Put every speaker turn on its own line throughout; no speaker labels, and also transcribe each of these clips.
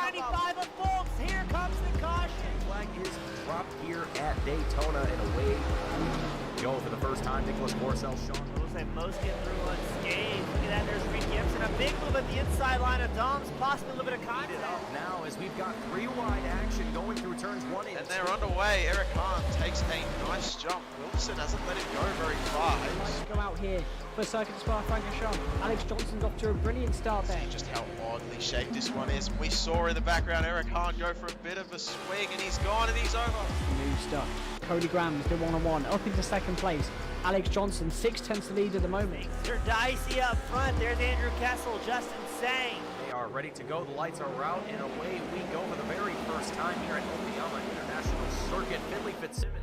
95 of Folks. Here comes the caution.
Flag is dropped here at Daytona, and away we go for the first time. Nicholas Porcel, Sean.
Looks like most get through unscathed. Look at that, there's Reed Gibson. A big move at the inside line of Dom's, possibly a little bit of contact.
Now, as we've got three wide action going through turns 1 and 2.
And they're underway. Eric Hahn takes a nice jump. Wilson hasn't let him go very far.
Go out here for Circuit Spa Francorchamps. Alex Johnson's off to a brilliant start there.
Just how oddly shaped this one is. We saw in the background Eric Hahn go for a bit of a swing, and he's gone and he's over.
New stuff. Cody Graham's the one-on-one up into second place. Alex Johnson 6/10 lead at the moment.
They're dicey up front. There's Andrew Kessel, Justin Sang.
They are ready to go. The lights are out, and away we go for the very first time here at Okayama International Circuit. Finley Fitzsimmons.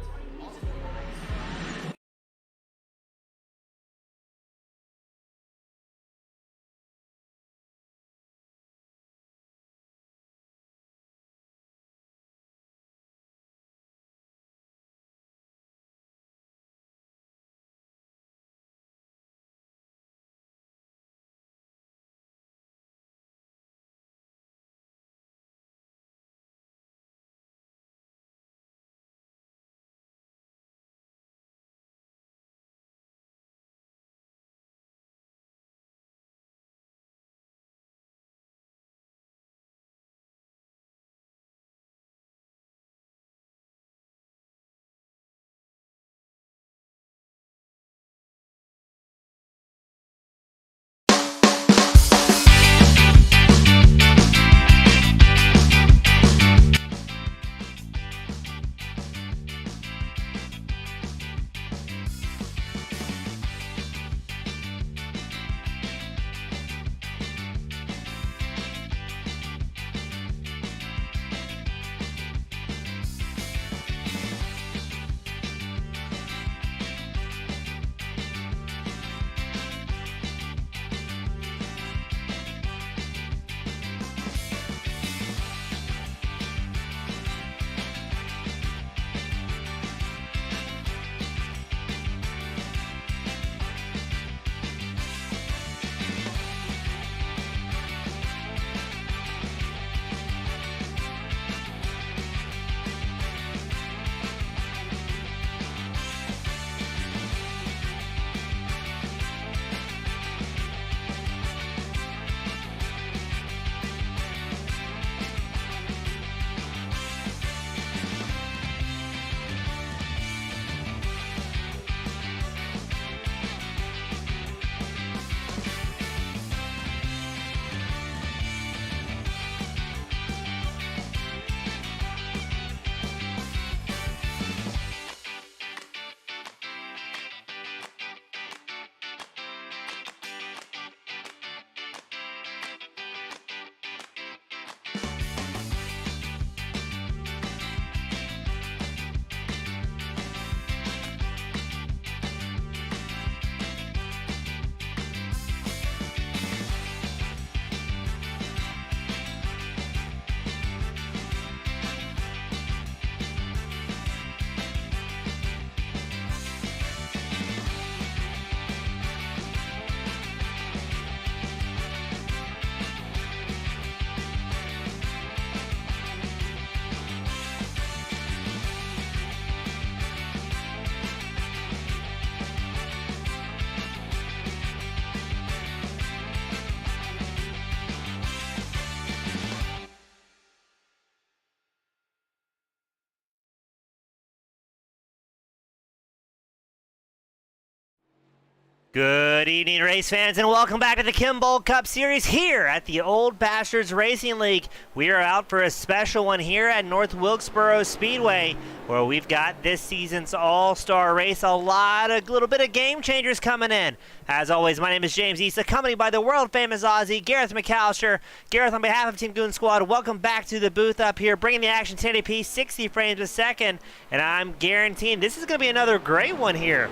Good evening, race fans, and welcome back to the Kimball Cup Series here at the Old Bastards Racing League. We are out for a special one here at North Wilkesboro Speedway, where we've got this season's all-star race. A little bit of game changers coming in. As always, my name is James East, accompanied by the world-famous Aussie, Gareth McAllister. Gareth, on behalf of Team Goon Squad, welcome back to the booth up here, bringing the action 1080p, 60 frames a second, and I'm guaranteeing this is going to be another great one here.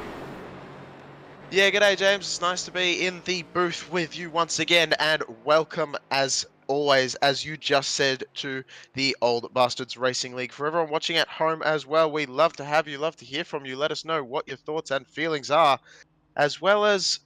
Yeah, g'day James, it's nice to be in the booth with you once again, and welcome as always, as you just said, to the Old Bastards Racing League. For everyone watching at home as well, we love to have you, love to hear from you. Let us know what your thoughts and feelings are, as well as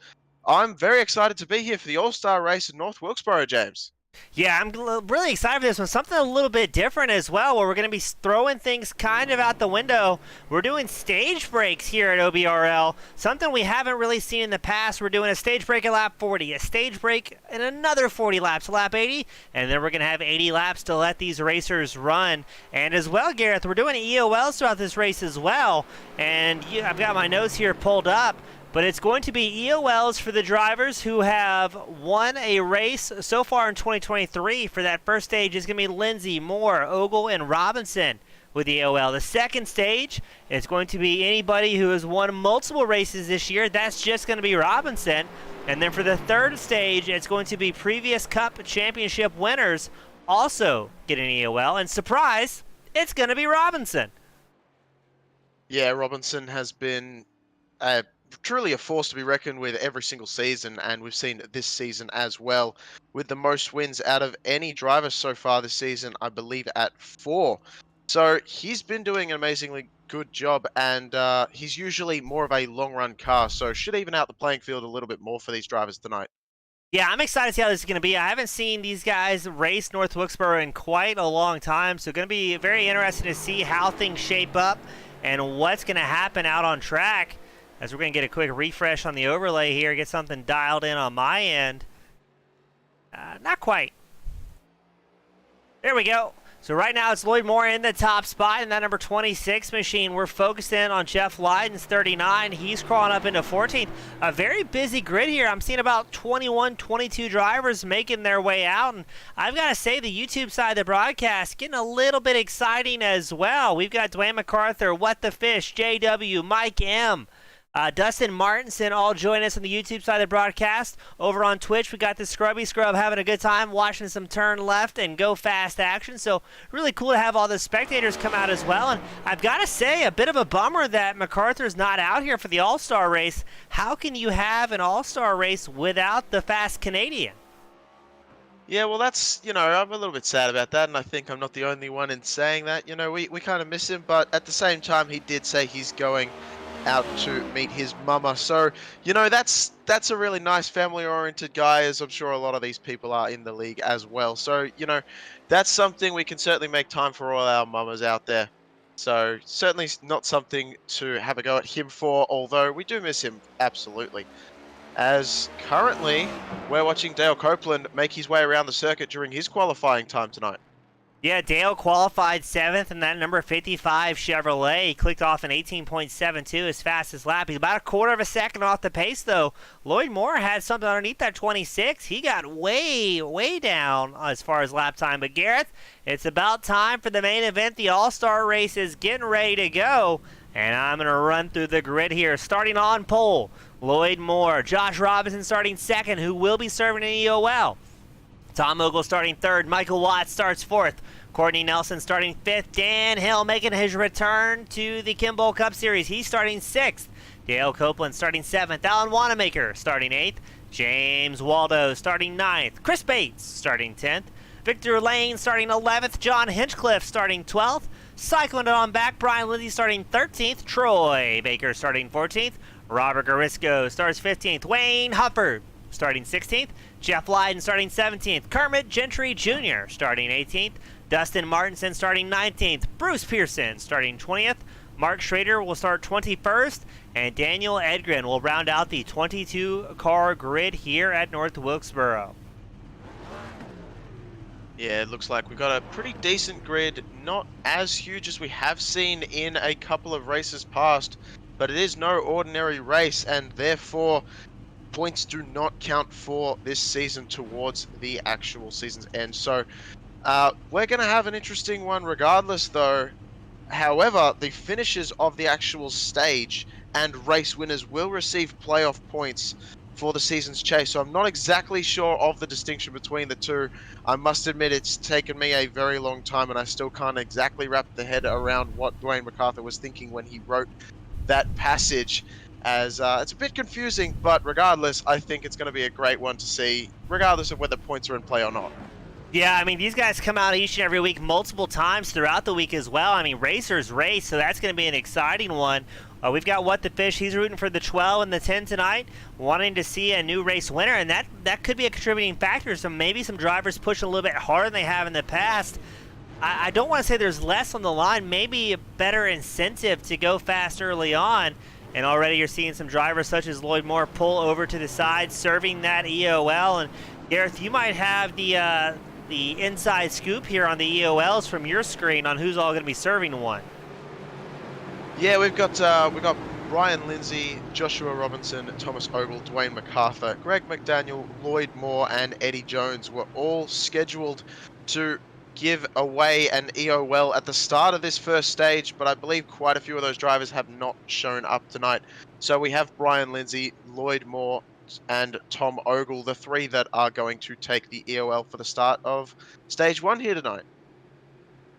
I'm very excited to be here for the All-Star race in North Wilkesboro, James.
Yeah, I'm really excited for this one. Something a little bit different as well, where we're going to be throwing things kind of out the window. We're doing stage breaks here at OBRL, something we haven't really seen in the past. We're doing a stage break at lap 40, a stage break and another 40 laps, lap 80, and then we're going to have 80 laps to let these racers run. And as well, Gareth, we're doing EOLs throughout this race as well. And I've got my notes here pulled up. But it's going to be EOLs for the drivers who have won a race so far in 2023. For that first stage is going to be Lindsay, Moore, Ogle, and Robinson with EOL. The second stage is going to be anybody who has won multiple races this year. That's just going to be Robinson. And then for the third stage, it's going to be previous Cup Championship winners also get an EOL. And surprise, it's going to be Robinson.
Yeah, Robinson has been truly a force to be reckoned with every single season, and we've seen this season as well, with the most wins out of any driver so far this season, I believe at 4. So he's been doing an amazingly good job, and he's usually more of a long-run car, so should even out the playing field a little bit more for these drivers tonight.
Yeah, I'm excited to see how this is going to be. I haven't seen these guys race North Wilkesboro in quite a long time, so going to be very interesting to see how things shape up and what's going to happen out on track. As we're going to get a quick refresh on the overlay here, get something dialed in on my end. Not quite. There we go. So right now it's Lloyd Moore in the top spot in that number 26 machine. We're focused in on Jeff Lyden's 39. He's crawling up into 14th. A very busy grid here. I'm seeing about 21, 22 drivers making their way out. And I've got to say the YouTube side of the broadcast getting a little bit exciting as well. We've got Dwayne MacArthur, What the Fish, JW, Mike M., Dustin Martinson all join us on the YouTube side of the broadcast. Over on Twitch, we got the Scrubby Scrub having a good time watching some turn left and go fast action. So really cool to have all the spectators come out as well. And I've got to say, a bit of a bummer that MacArthur's not out here for the All-Star race. How can you have an All-Star race without the fast Canadian?
Yeah, well, that's, I'm a little bit sad about that, and I think I'm not the only one in saying that. We kind of miss him, but at the same time, he did say he's going out to meet his mama. So, that's a really nice family-oriented guy, as I'm sure a lot of these people are in the league as well. So, that's something we can certainly make time for all our mamas out there. So, certainly not something to have a go at him for, although we do miss him, absolutely. As currently, we're watching Dale Copeland make his way around the circuit during his qualifying time tonight.
Yeah, Dale qualified 7th in that number 55 Chevrolet. He clicked off an 18.72, his fastest lap. He's about a quarter of a second off the pace, though. Lloyd Moore had something underneath that 26. He got way, way down as far as lap time. But Gareth, it's about time for the main event. The All-Star race is getting ready to go. And I'm going to run through the grid here. Starting on pole, Lloyd Moore. Josh Robinson starting 2nd, who will be serving an EOL. Tom Ogle starting 3rd. Michael Watts starts 4th. Courtney Nelson starting 5th. Dan Hill making his return to the Kimball Cup Series. He's starting 6th. Dale Copeland starting 7th. Alan Wanamaker starting 8th. James Waldo starting 9th. Chris Bates starting 10th. Victor Lane starting 11th. John Hinchcliffe starting 12th. Cycling it on back, Brian Lindsay starting 13th. Troy Baker starting 14th. Robert Garisco starts 15th. Wayne Hufford starting 16th. Jeff Lyden starting 17th. Kermit Gentry Jr. starting 18th. Dustin Martinson starting 19th. Bruce Pearson starting 20th. Mark Schrader will start 21st. And Daniel Edgren will round out the 22-car grid here at North Wilkesboro.
Yeah, it looks like we've got a pretty decent grid. Not as huge as we have seen in a couple of races past. But it is no ordinary race, and therefore points do not count for this season towards the actual season's end. So we're going to have an interesting one regardless, though. However, the finishers of the actual stage and race winners will receive playoff points for the season's chase. So I'm not exactly sure of the distinction between the two. I must admit it's taken me a very long time, and I still can't exactly wrap the head around what Dwayne MacArthur was thinking when he wrote that passage, as it's a bit confusing, but regardless, I think it's going to be a great one to see, regardless of whether points are in play or not.
Yeah, I mean, these guys come out each and every week multiple times throughout the week as well. I mean, racers race, so that's going to be an exciting one. We've got What the Fish. He's rooting for the 12 and the 10 tonight, wanting to see a new race winner, and that could be a contributing factor. So maybe some drivers pushing a little bit harder than they have in the past. I don't want to say there's less on the line, maybe a better incentive to go fast early on. And already you're seeing some drivers such as Lloyd Moore pull over to the side, serving that EOL. And Gareth, you might have the inside scoop here on the EOLs from your screen on who's all going to be serving one.
Yeah, we've got Brian Lindsay, Joshua Robinson, Thomas Ogle, Dwayne MacArthur, Greg McDaniel, Lloyd Moore, and Eddie Jones were all scheduled to give away an EOL at the start of this first stage, but I believe quite a few of those drivers have not shown up tonight. So we have Brian Lindsay, Lloyd Moore, and Tom Ogle, the three that are going to take the EOL for the start of stage 1 here tonight.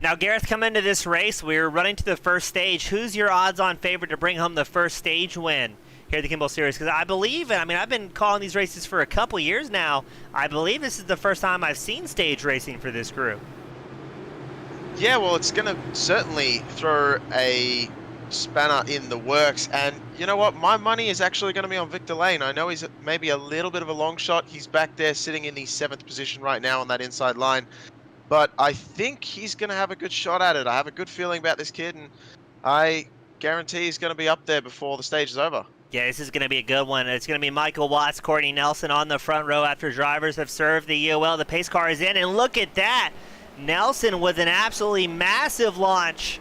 Now, Gareth, coming into this race, we're running to the first stage. Who's your odds-on favorite to bring home the first stage win here at the Kimball Series? Because I believe, I mean, I've been calling these races for a couple years now. I believe this is the first time I've seen stage racing for this group.
Yeah, well, it's going to certainly throw a spanner in the works. And you know what? My money is actually going to be on Victor Lane. I know he's maybe a little bit of a long shot. He's back there sitting in the 7th position right now on that inside line. But I think he's going to have a good shot at it. I have a good feeling about this kid, and I guarantee he's going to be up there before the stage is over.
Yeah, this is going to be a good one. It's going to be Michael Watts, Courtney Nelson on the front row after drivers have served the EOL. The pace car is in, and look at that. Nelson with an absolutely massive launch.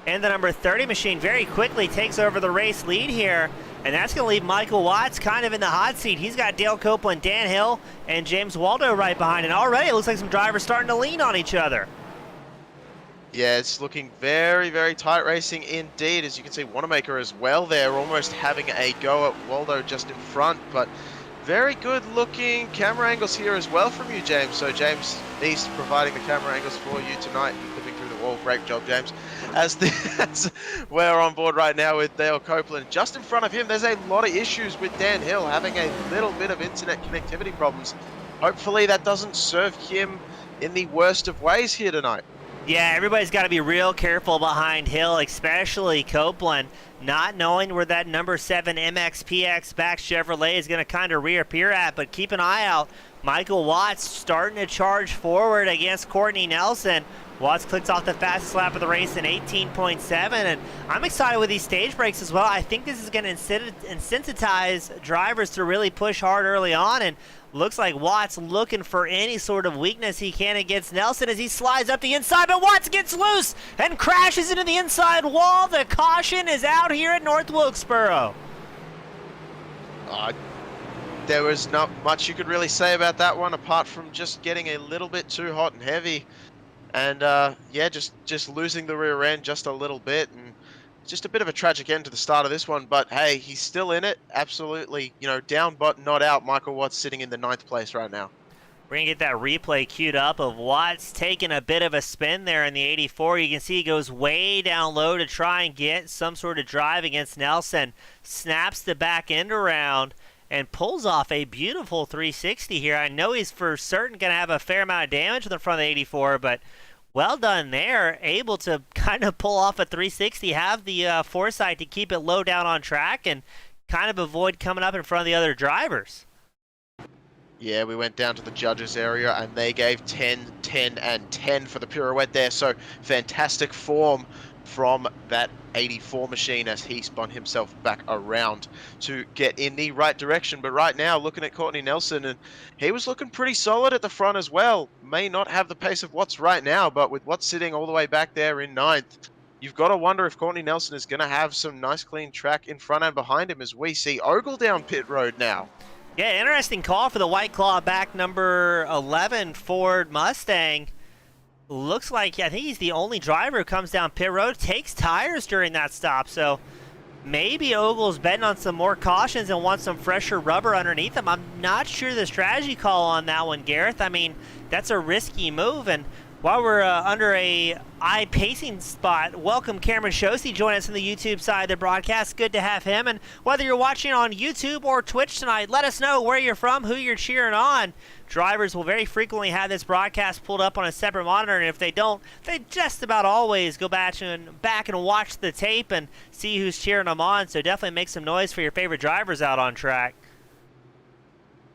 And the number 30 machine very quickly takes over the race lead here. And that's going to leave Michael Watts kind of in the hot seat. He's got Dale Copeland, Dan Hill, and James Waldo right behind. And already it looks like some drivers starting to lean on each other.
Yeah, it's looking very, very tight racing indeed. As you can see, Wanamaker as well there, almost having a go at Waldo just in front. But very good looking camera angles here as well from you, James. So James East providing the camera angles for you tonight, clipping through the wall. Great job, James. As we're on board right now with Dale Copeland. Just in front of him, there's a lot of issues with Dan Hill having a little bit of internet connectivity problems. Hopefully that doesn't serve him in the worst of ways here tonight.
Yeah, everybody's got to be real careful behind Hill, especially Copeland, not knowing where that number 7 MXPX back Chevrolet is going to kind of reappear at, but keep an eye out. Michael Watts starting to charge forward against Courtney Nelson. Watts clicks off the fastest lap of the race in 18.7, and I'm excited with these stage breaks as well. I think this is going to incentivize drivers to really push hard early on, and looks like Watts looking for any sort of weakness he can against Nelson as he slides up the inside, but Watts gets loose and crashes into the inside wall. The caution is out here at North Wilkesboro.
There was not much you could really say about that one apart from just getting a little bit too hot and heavy. And yeah, just losing the rear end just a little bit, and just a bit of a tragic end to the start of this one. But hey, he's still in it. Absolutely, you know, down but not out. Michael Watts sitting in the 9th place right now.
We're going to get that replay queued up of Watts taking a bit of a spin there in the 84. You can see he goes way down low to try and get some sort of drive against Nelson. Snaps the back end around and pulls off a beautiful 360 here. I know he's for certain going to have a fair amount of damage in the front of the 84, but well done there. Able to kind of pull off a 360, have the foresight to keep it low down on track and kind of avoid coming up in front of the other drivers.
Yeah, we went down to the judges area and they gave 10, 10, and 10 for the pirouette there. So fantastic form from that 84 machine as he spun himself back around to get in the right direction. But right now, looking at Courtney Nelson, and he was looking pretty solid at the front as well. May not have the pace of Watts right now, but with Watts sitting all the way back there in 9th, you've got to wonder if Courtney Nelson is going to have some nice clean track in front and behind him as we see Ogle down pit road now.
Yeah, interesting call for the White Claw back number 11 Ford Mustang. Looks like, I think he's the only driver who comes down pit road, takes tires during that stop. So maybe Ogle's betting on some more cautions and wants some fresher rubber underneath him. I'm not sure the strategy call on that one, Gareth. I mean, that's a risky move. And while we're under a pacing spot, welcome Cameron Shosey. Join us on the YouTube side of the broadcast. Good to have him. And whether you're watching on YouTube or Twitch tonight, let us know where you're from, who you're cheering on. drivers will very frequently have this broadcast pulled up on a separate monitor, and if they don't, they just about always go back and watch the tape and see who's cheering them on. So definitely make some noise for your favorite drivers out on track.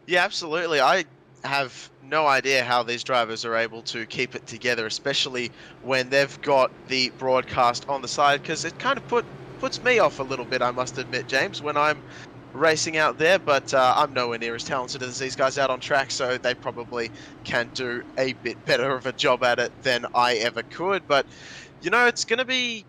Yeah, absolutely. I have no idea how these drivers are able to keep it together, especially when they've got the broadcast on the side, because it kind of puts me off a little bit, I must admit, James, when I'm racing out there, but I'm nowhere near as talented as these guys out on track, so they probably can do a bit better of a job at it than I ever could. But you know, it's going to be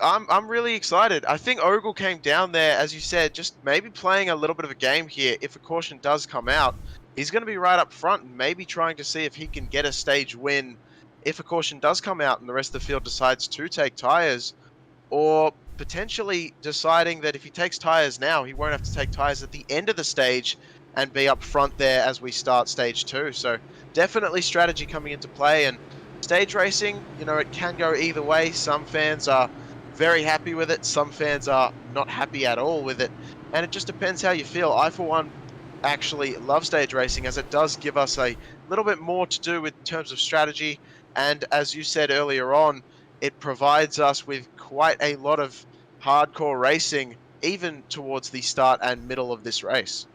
I'm really excited. I think Ogle came down there, as you said, just maybe playing a little bit of a game here. If a caution does come out, he's going to be right up front and maybe trying to see if he can get a stage win if a caution does come out and the rest of the field decides to take tires, or potentially deciding that if he takes tires now, he won't have to take tires at the end of the stage and be up front there as we start stage 2. So definitely strategy coming into play. And stage racing, you know, it can go either way. Some fans are very happy with it. Some fans are not happy at all with it. And it just depends how you feel. I, for one, actually love stage racing, as it does give us a little bit more to do with terms of strategy. And as you said earlier on, it provides us with quite a lot of hardcore racing, even towards the start and middle of this race.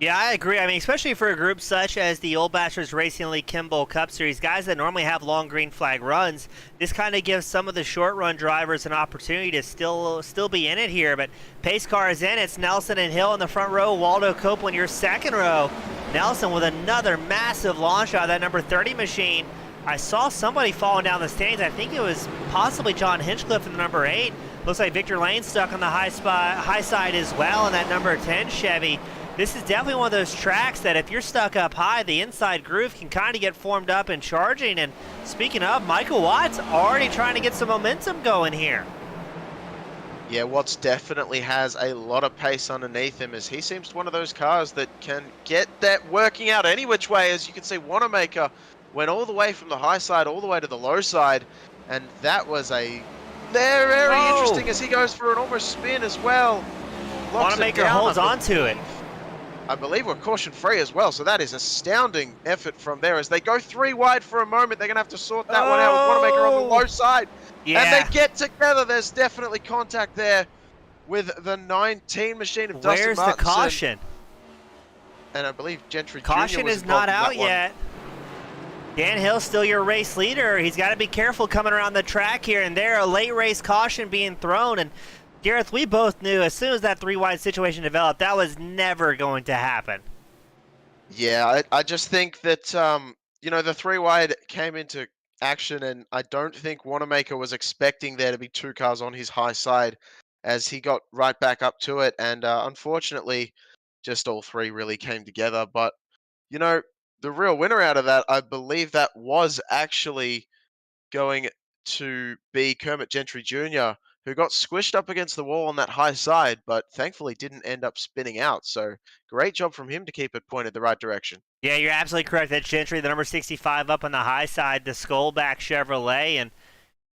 Yeah, I agree. I mean, especially for a group such as the Old Bastards Racing League Kimball Cup Series, guys that normally have long green flag runs, this kind of gives some of the short run drivers an opportunity to still be in it here. But pace car is in. It's Nelson and Hill in the front row. Waldo Copeland, your second row. Nelson with another massive launch out of that number 30 machine. I saw somebody falling down the stands. I think it was possibly John Hinchcliffe in the number 8. Looks like Victor Lane stuck on the high side as well in that number 10 Chevy. This is definitely one of those tracks that if you're stuck up high, the inside groove can kind of get formed up and charging. And speaking of, Michael Watts already trying to get some momentum going here.
Yeah, Watts definitely has a lot of pace underneath him, as he seems one of those cars that can get that working out any which way. As you can see, Wanamaker went all the way from the high side all the way to the low side, and that was a very interesting, as he goes for an almost spin as well.
Wanamaker holds on to it.
I believe we're caution free as well, so that is astounding effort from there. As they go 3 wide for a moment, they're going to have to sort that one out with Wanamaker on the low side.
Yeah.
And they get together. There's definitely contact there with the 19 machine of Dustin
Where's
Martinson.
the caution?
And I believe Gentry Jr.
Caution
was
is not
involved
out
in that
yet. Dan Hill's still your race leader. He's got to be careful coming around the track here. And there, a late race caution being thrown. And Gareth, we both knew as soon as that 3 wide situation developed, that was never going to happen.
Yeah, I just think that, you know, the 3 wide came into action, and I don't think Wanamaker was expecting there to be 2 cars on his high side, as he got right back up to it. And unfortunately, just all 3 really came together. But, you know, the real winner out of that, I believe that was actually going to be Kermit Gentry Jr., who got squished up against the wall on that high side, but thankfully didn't end up spinning out. So great job from him to keep it pointed the right direction.
Yeah, you're absolutely correct. That's Gentry, the number 65 up on the high side, the Skullback Chevrolet. And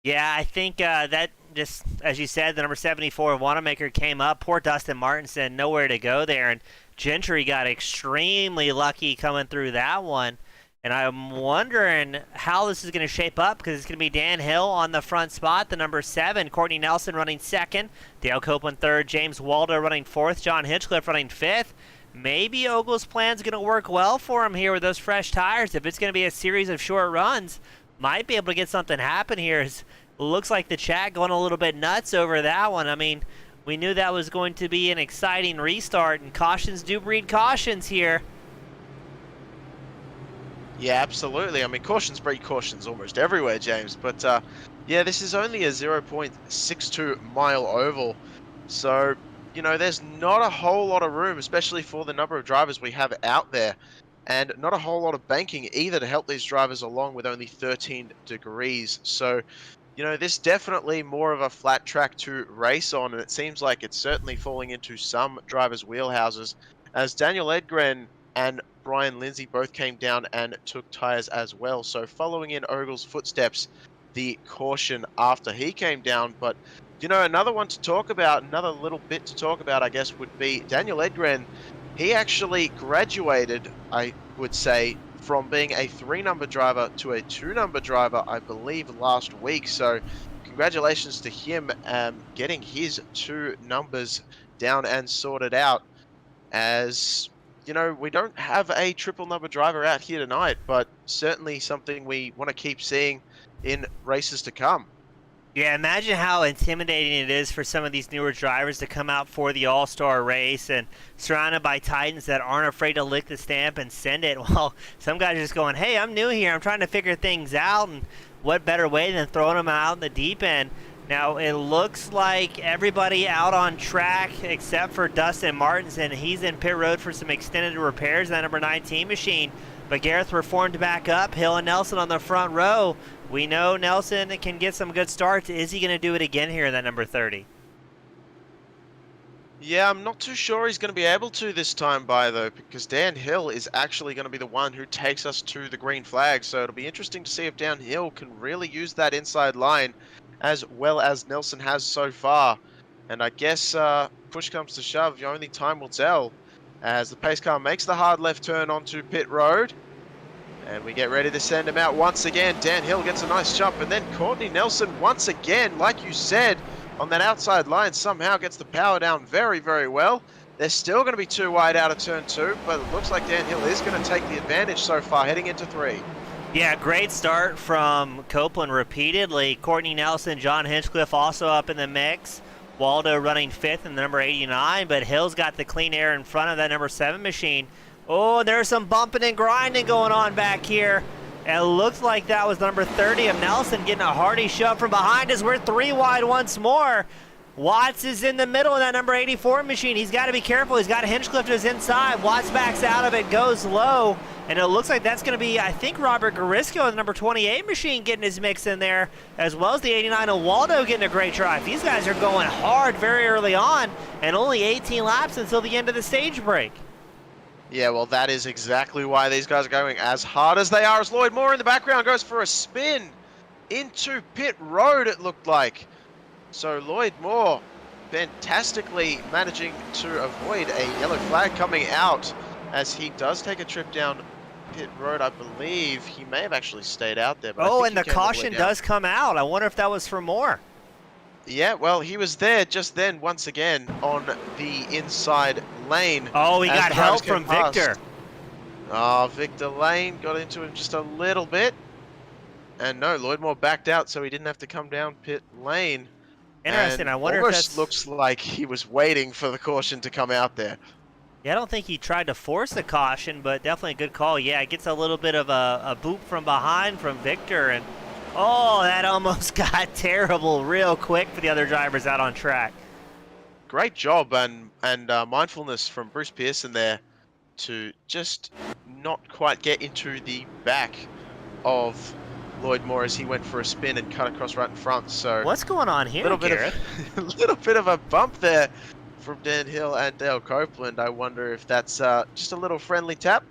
yeah, I think that just, as you said, the number 74 of Wanamaker came up. Poor Dustin Martinson, nowhere to go there. And Gentry got extremely lucky coming through that one. And I'm wondering how this is going to shape up, because it's going to be Dan Hill on the front spot, the number 7, Courtney Nelson running 2nd, Dale Copeland 3rd, James Waldo running 4th, John Hinchcliffe running 5th. Maybe Ogle's plan's going to work well for him here with those fresh tires. If it's going to be a series of short runs, might be able to get something happen here. It looks like the chat going a little bit nuts over that one. I mean, we knew that was going to be an exciting restart, and cautions do breed cautions here.
Yeah, absolutely. I mean, cautions breed cautions almost everywhere, James. But yeah, this is only a 0.62 mile oval. So, you know, there's not a whole lot of room, especially for the number of drivers we have out there. And not a whole lot of banking either to help these drivers along with only 13 degrees. So, you know, this definitely more of a flat track to race on. And it seems like it's certainly falling into some drivers' wheelhouses, as Daniel Edgren and Brian Lindsay both came down and took tires as well. So following in Ogle's footsteps, the caution after he came down. But, you know, another one to talk about, another little bit to talk about, I guess, would be Daniel Edgren. He actually graduated, I would say, from being a 3-number driver to a 2-number driver, I believe, last week. So congratulations to him getting his 2 numbers down and sorted out. As you know, we don't have a triple number driver out here tonight, but certainly something we want to keep seeing in races to come.
Yeah, imagine how intimidating it is for some of these newer drivers to come out for the All-Star race and surrounded by Titans that aren't afraid to lick the stamp and send it. Well, some guys are just going, hey, I'm new here. I'm trying to figure things out, and what better way than throwing them out in the deep end. Now, it looks like everybody out on track except for Dustin Martinson. He's in pit road for some extended repairs, that number 19 machine. But Gareth reformed back up. Hill and Nelson on the front row. We know Nelson can get some good starts. Is he going to do it again here in that number 30?
Yeah, I'm not too sure he's going to be able to this time by, though, because Dan Hill is actually going to be the one who takes us to the green flag. So it'll be interesting to see if Dan Hill can really use that inside line as well as Nelson has so far. And I guess push comes to shove, only time will tell as the pace car makes the hard left turn onto pit road. And we get ready to send him out once again. Dan Hill gets a nice jump, and then Courtney Nelson once again, like you said, on that outside line somehow gets the power down very, very well. They're still going to be too wide out of turn 2, but it looks like Dan Hill is going to take the advantage so far heading into 3.
Yeah, great start from Copeland repeatedly. Courtney Nelson, John Hinchcliffe also up in the mix. Waldo running 5th in the number 89, but Hill's got the clean air in front of that number 7 machine. Oh, there's some bumping and grinding going on back here. It looks like that was number 30 of Nelson getting a hearty shove from behind as we're 3 wide once more. Watts is in the middle of that number 84 machine. He's got to be careful. He's got a Hinchcliffe to his inside. Watts backs out of it, goes low. And it looks like that's going to be, I think, Robert Garisco, the number 28 machine, getting his mix in there, as well as the 89 of Waldo getting a great drive. These guys are going hard very early on, and only 18 laps until the end of the stage break.
Yeah, well, that is exactly why these guys are going as hard as they are, as Lloyd Moore in the background goes for a spin into pit road, it looked like. So Lloyd Moore fantastically managing to avoid a yellow flag coming out as he does take a trip down pit road. I believe he may have actually stayed out there. But
oh, and the caution does come out. I wonder if that was for Moore.
Yeah, well, he was there just then once again on the inside lane.
Oh, he got help from Victor.
Oh, Victor Lane got into him just a little bit. And no, Lloyd Moore backed out, so he didn't have to come down pit lane.
Interesting.
And
I wonder if
almost
that's...
looks like he was waiting for the caution to come out there.
Yeah, I don't think he tried to force the caution, but definitely a good call. Yeah, it gets a little bit of a boop from behind from Victor, and oh, that almost got terrible real quick for the other drivers out on track.
Great job and mindfulness from Bruce Pearson there to just not quite get into the back of Lloyd Moore as he went for a spin and cut across right in front. So
what's going on here, Gareth?
A little bit of a bump there from Dan Hill and Dale Copeland. I wonder if that's just a little friendly tap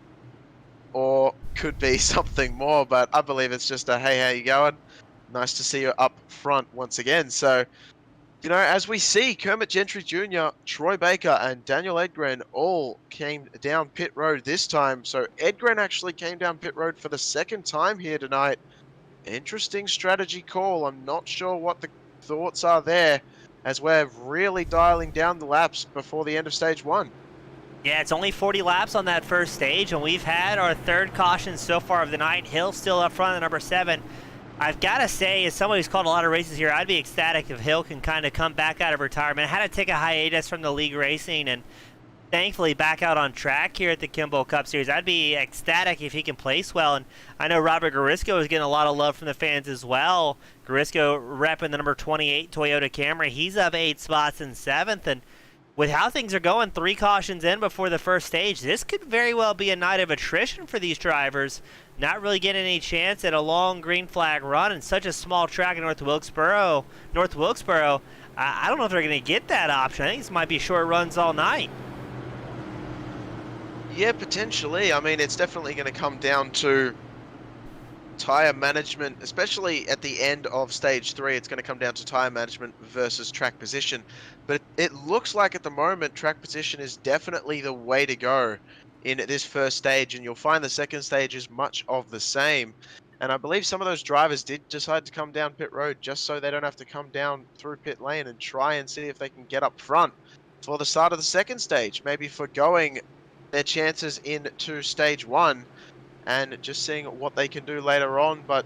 or could be something more, but I believe it's just a hey, how you going? Nice to see you up front once again. So, you know, as we see, Kermit Gentry Jr., Troy Baker, and Daniel Edgren all came down pit road this time. So Edgren actually came down pit road for the second time here tonight. Interesting strategy call. I'm not sure what the thoughts are there as we're really dialing down the laps before the end of stage 1.
Yeah, it's only 40 laps on that first stage, and we've had our third caution so far of the night. Hill still up front at number 7. I've got to say, as somebody who's called a lot of races here, I'd be ecstatic if Hill can kind of come back out of retirement. Had to take a hiatus from the league racing and thankfully back out on track here at the Kimball Cup Series. I'd be ecstatic if he can place well, and I know Robert Garisco is getting a lot of love from the fans as well. Garisco repping the number 28 Toyota Camry. He's up 8 spots in 7th, and with how things are going, 3 cautions in before the first stage, this could very well be a night of attrition for these drivers. Not really getting any chance at a long green flag run in such a small track in North Wilkesboro. I don't know if they're going to get that option. I think this might be short runs all night.
Yeah, potentially. I mean, it's definitely going to come down to tire management, especially at the end of stage 3. It's going to come down to tire management versus track position. But it looks like at the moment track position is definitely the way to go in this first stage, and you'll find the second stage is much of the same. And I believe some of those drivers did decide to come down pit road just so they don't have to come down through pit lane and try and see if they can get up front for the start of the second stage, maybe foregoing their chances into stage one and just seeing what they can do later on. But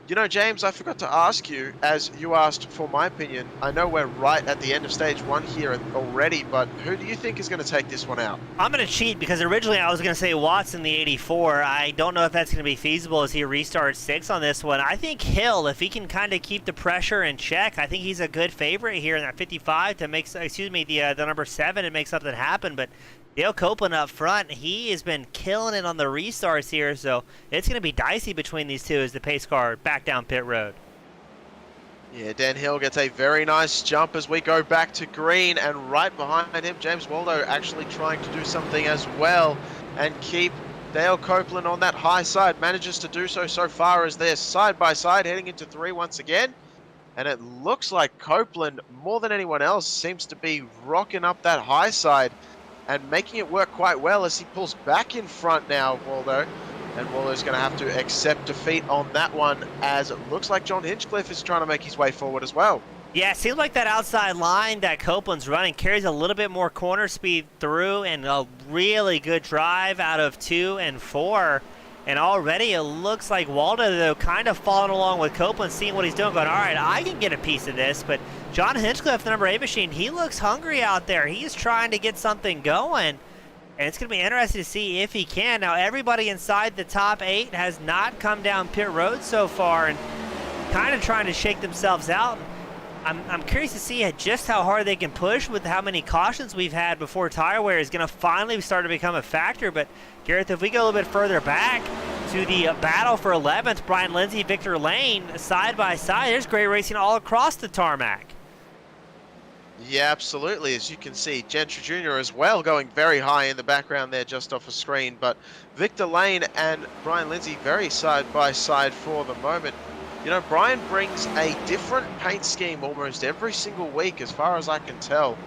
you know, James, I forgot to ask you, as you asked for my opinion. I know we're right at the end of stage one here already, but who do you think is going to take this one out?
I'm going to cheat because originally I was going to say Watts in the 84. I don't know if that's going to be feasible as he restarts 6 on this one. I think Hill, if he can kind of keep the pressure in check, I think he's a good favorite here in that 55 to make, excuse me, the number 7 to make something happen. But Dale Copeland up front, he has been killing it on the restarts here, so it's going to be dicey between these two as the pace car back down pit road.
Yeah, Dan Hill gets a very nice jump as we go back to green, and right behind him, James Waldo actually trying to do something as well and keep Dale Copeland on that high side. Manages to do so far as they're side by side heading into 3 once again. And it looks like Copeland, more than anyone else, seems to be rocking up that high side and making it work quite well as he pulls back in front now, Waldo. And Waldo's going to have to accept defeat on that one, as it looks like John Hinchcliffe is trying to make his way forward as well.
Yeah, it seems like that outside line that Copeland's running carries a little bit more corner speed through, and a really good drive out of 2 and 4. And already it looks like Waldo, though, kind of following along with Copeland, seeing what he's doing, going, all right, I can get a piece of this. But John Hinchcliffe, the number 8 machine, he looks hungry out there. He's trying to get something going. And it's going to be interesting to see if he can. Now, everybody inside the top 8 has not come down pit road so far and kind of trying to shake themselves out. I'm curious to see just how hard they can push with how many cautions we've had before tire wear is going to finally start to become a factor. But, Gareth, if we go a little bit further back to the battle for 11th, Brian Lindsay, Victor Lane, side by side, there's great racing all across the tarmac.
Yeah, absolutely. As you can see, Gentry Jr. as well going very high in the background there just off a screen. But Victor Lane and Brian Lindsay very side by side for the moment. You know, Brian brings a different paint scheme almost every single week, as far as I can tell.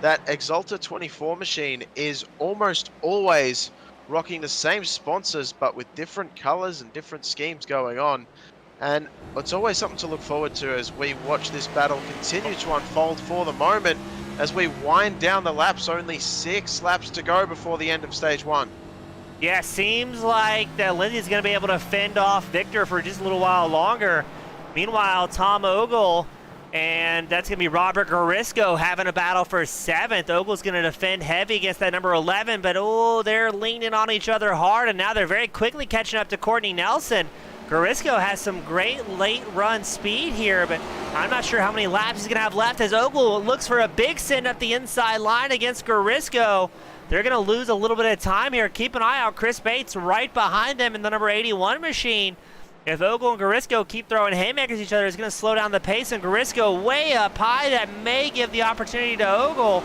That Exalta 24 machine is almost always rocking the same sponsors, but with different colors and different schemes going on. And it's always something to look forward to as we watch this battle continue to unfold for the moment, as we wind down the laps. Only 6 laps to go before the end of stage 1.
Yeah, seems like that Lindsay's going to be able to fend off Victor for just a little while longer. Meanwhile, Tom Ogle, and that's going to be Robert Garisco having a battle for 7th. Ogle's going to defend heavy against that number 11, but oh, they're leaning on each other hard, and now they're very quickly catching up to Courtney Nelson. Garisco has some great late run speed here, but I'm not sure how many laps he's going to have left as Ogle looks for a big send up the inside line against Garisco. They're going to lose a little bit of time here. Keep an eye out. Chris Bates right behind them in the number 81 machine. If Ogle and Garisco keep throwing haymakers at each other, it's going to slow down the pace, and Garisco way up high. That may give the opportunity to Ogle,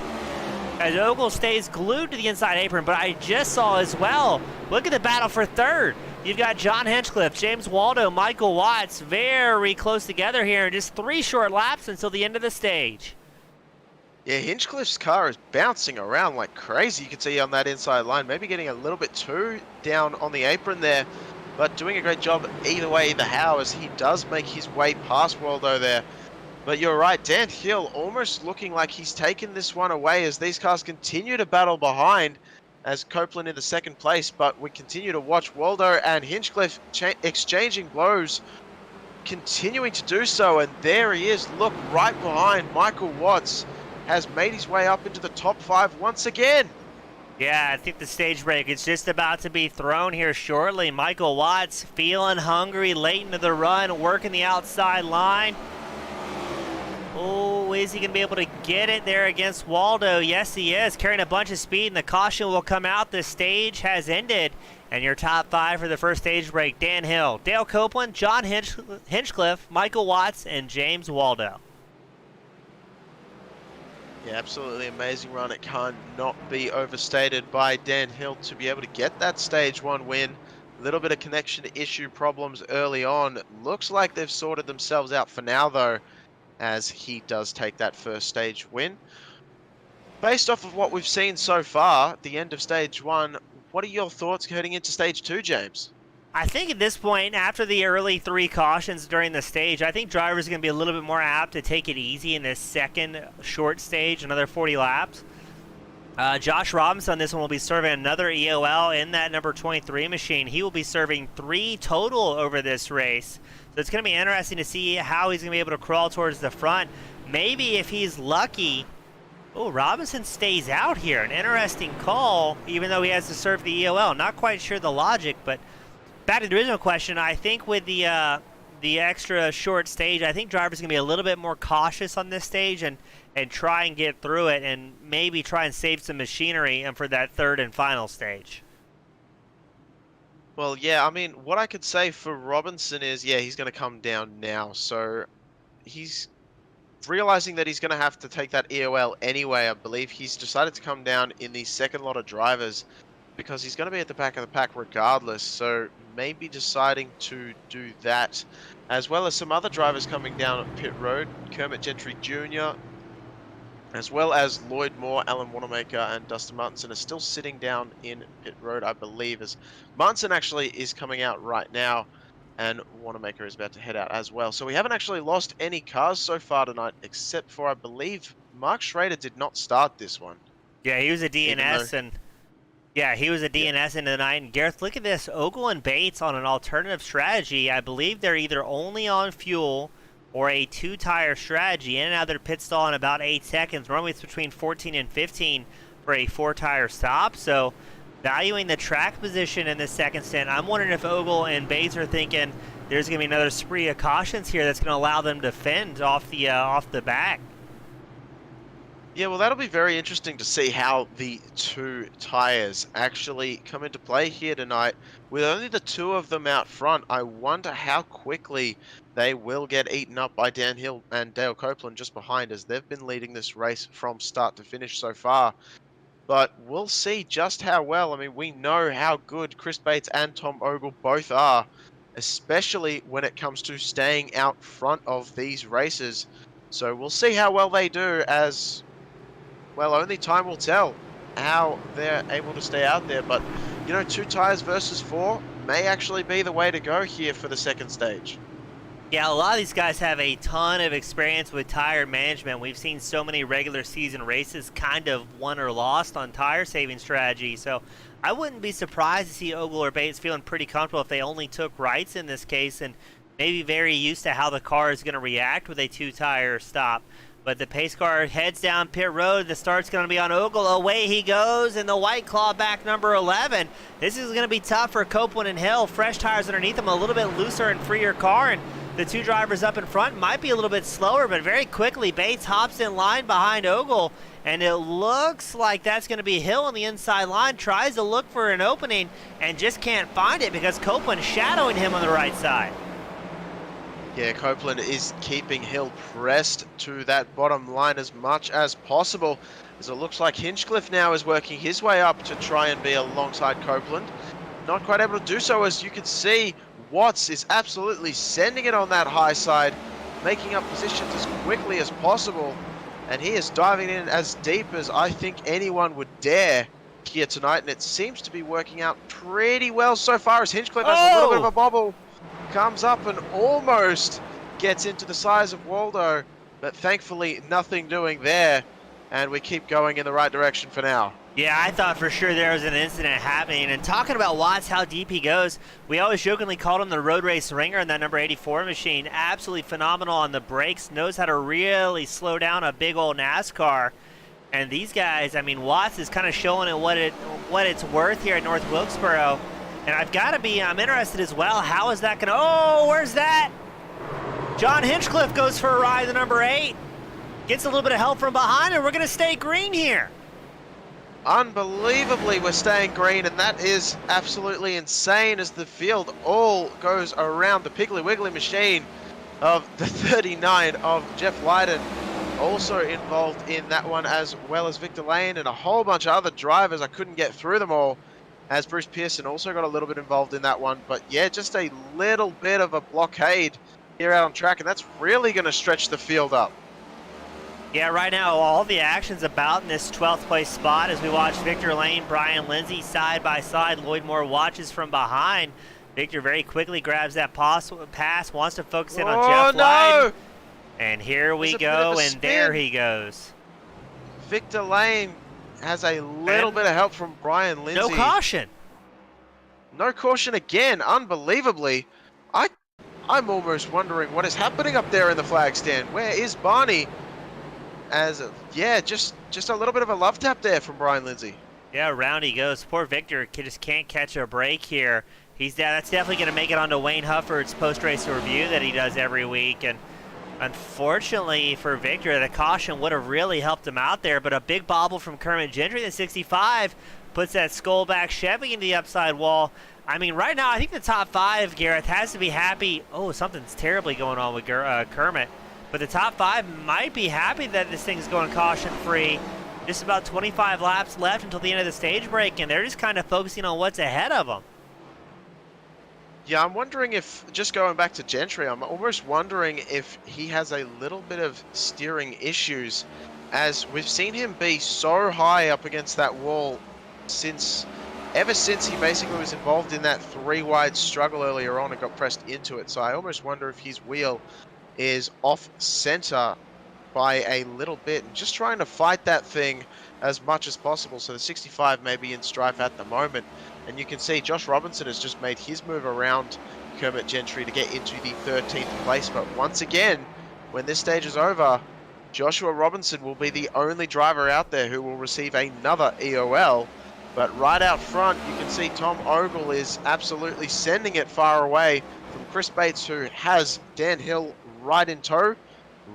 as Ogle stays glued to the inside apron. But I just saw as well, look at the battle for 3rd. You've got John Hinchcliffe, James Waldo, Michael Watts very close together here, and just 3 short laps until the end of the stage.
Yeah, Hinchcliffe's car is bouncing around like crazy. You can see on that inside line, maybe getting a little bit too down on the apron there, but doing a great job either way, either how, as he does make his way past Waldo there. But you're right, Dan Hill almost looking like he's taken this one away as these cars continue to battle behind, as Copeland in the 2nd place. But we continue to watch Waldo and Hinchcliffe exchanging blows, continuing to do so. And there he is, look, right behind Michael Watts, has made his way up into the top 5 once again.
Yeah, I think the stage break is just about to be thrown here shortly. Michael Watts feeling hungry late into the run, working the outside line. Oh, is he going to be able to get it there against Waldo? Yes, he is, carrying a bunch of speed, and the caution will come out. The stage has ended, and your top 5 for the first stage break: Dan Hill, Dale Copeland, John Hinchcliffe, Michael Watts, and James Waldo.
Yeah, absolutely amazing run. It can't not be overstated by Dan Hill to be able to get that stage 1 win. A little bit of connection issue problems early on. Looks like they've sorted themselves out for now, though, as he does take that first stage win. Based off of what we've seen so far, at the end of stage 1, what are your thoughts heading into stage 2, James?
I think at this point, after the early 3 cautions during the stage, I think drivers are going to be a little bit more apt to take it easy in this second short stage, another 40 laps. Josh Robinson on this one will be serving another EOL in that number 23 machine. He will be serving 3 total over this race. So it's going to be interesting to see how he's going to be able to crawl towards the front. Maybe if he's lucky. Oh, Robinson stays out here. An interesting call, even though he has to serve the EOL. Not quite sure the logic, but back to the original question, I think with the extra short stage, I think drivers are going to be a little bit more cautious on this stage and try and get through it and maybe try and save some machinery for that third and final stage.
Well, yeah, I mean, what I could say for Robinson is, yeah, he's going to come down now. So he's realizing that he's going to have to take that EOL anyway. I believe he's decided to come down in the second lot of drivers because he's going to be at the back of the pack regardless. So maybe deciding to do that, as well as some other drivers coming down at pit road. Kermit Gentry Jr., as well as Lloyd Moore, Alan Wanamaker, and Dustin Martinson are still sitting down in pit road, I believe, as Martinson actually is coming out right now, and Wanamaker is about to head out as well. So we haven't actually lost any cars so far tonight, except for, I believe, Mark Schrader did not start this one.
Yeah, he was a DNS, and yeah, he was a DNS into the night. And Gareth, look at this. Ogle and Bates on an alternative strategy. I believe they're either only on fuel or a 2-tire strategy. In and out of their pit stall in about 8 seconds. Normally it's between 14 and 15 for a 4-tire stop. So valuing the track position in this second stint, I'm wondering if Ogle and Bates are thinking there's going to be another spree of cautions here that's going to allow them to fend off the back.
Yeah, well, that'll be very interesting to see how the 2 tires actually come into play here tonight. With only the 2 of them out front, I wonder how quickly they will get eaten up by Dan Hill and Dale Copeland just behind, as they've been leading this race from start to finish so far. But we'll see just how well. I mean, we know how good Chris Bates and Tom Ogle both are, especially when it comes to staying out front of these races. So we'll see how well they do, as well, only time will tell how they're able to stay out there. But, you know, 2 tires versus 4 may actually be the way to go here for the second stage.
Yeah, a lot of these guys have a ton of experience with tire management. We've seen so many regular season races kind of won or lost on tire saving strategy. So I wouldn't be surprised to see Ogle or Bates feeling pretty comfortable if they only took rights in this case, and maybe very used to how the car is going to react with a 2-tire stop. But the pace car heads down pit road. The start's going to be on Ogle. Away he goes in the White Claw back number 11. This is going to be tough for Copeland and Hill. Fresh tires underneath them, a little bit looser and freer car. And the 2 drivers up in front might be a little bit slower, but very quickly Bates hops in line behind Ogle. And it looks like that's going to be Hill on the inside line. Tries to look for an opening and just can't find it because Copeland's shadowing him on the right side.
Yeah, Copeland is keeping Hill pressed to that bottom line as much as possible, as it looks like Hinchcliffe now is working his way up to try and be alongside Copeland. Not quite able to do so, as you can see. Watts is absolutely sending it on that high side, making up positions as quickly as possible, and he is diving in as deep as I think anyone would dare here tonight, and it seems to be working out pretty well so far, as Hinchcliffe has a little bit of a bobble. Comes up and almost gets into the size of Waldo, but thankfully nothing doing there, and we keep going in the right direction for now.
Yeah, I thought for sure there was an incident happening. And talking about Watts, how deep he goes, we always jokingly called him the road race ringer in that number 84 machine. Absolutely phenomenal on the brakes, knows how to really slow down a big old NASCAR. And these guys, I mean, Watts is kind of showing it what it's worth here at North Wilkesboro. And I'm interested as well, how is that gonna, oh, where's that? John Hinchcliffe goes for a ride, the number 8. Gets a little bit of help from behind, and we're gonna stay green here.
Unbelievably, we're staying green, and that is absolutely insane, as the field all goes around the Piggly Wiggly machine of the 39 of Jeff Lydon. Also involved in that one, as well as Victor Lane and a whole bunch of other drivers. I couldn't get through them all, as Bruce Pearson also got a little bit involved in that one. But yeah, just a little bit of a blockade here out on track, and that's really going to stretch the field up.
Yeah, right now all the action's about in this 12th place spot as we watch Victor Lane, Brian Lindsay side by side. Lloyd Moore watches from behind. Victor very quickly grabs that pass, wants to focus in on Jeff White. And here we go, and there he goes.
Victor Lane has a little bit of help from Brian Lindsay.
No caution.
No caution again, unbelievably. I'm almost wondering what is happening up there in the flag stand. Where is Barney? Yeah, just a little bit of a love tap there from Brian Lindsay.
Yeah, around he goes. Poor Victor just can't catch a break here. That's definitely going to make it onto Wayne Hufford's post-race review that he does every week. And unfortunately for Victor, the caution would have really helped him out there. But a big bobble from Kermit Gentry, the 65, puts that Skullback Chevy into the upside wall. I mean, right now, I think the top 5, Gareth, has to be happy. Oh, something's terribly going on with Kermit. But the top 5 might be happy that this thing's going caution-free. Just about 25 laps left until the end of the stage break, and they're just kind of focusing on what's ahead of them.
Yeah, I'm wondering if, just going back to Gentry, I'm almost wondering if he has a little bit of steering issues, as we've seen him be so high up against that wall ever since he basically was involved in that 3-wide struggle earlier on and got pressed into it. So I almost wonder if his wheel is off center by a little bit and just trying to fight that thing as much as possible. So the 65 may be in strife at the moment. And you can see Josh Robinson has just made his move around Kermit Gentry to get into the 13th place. But once again, when this stage is over, Joshua Robinson will be the only driver out there who will receive another EOL. But right out front, you can see Tom Ogle is absolutely sending it far away from Chris Bates, who has Dan Hill right in tow,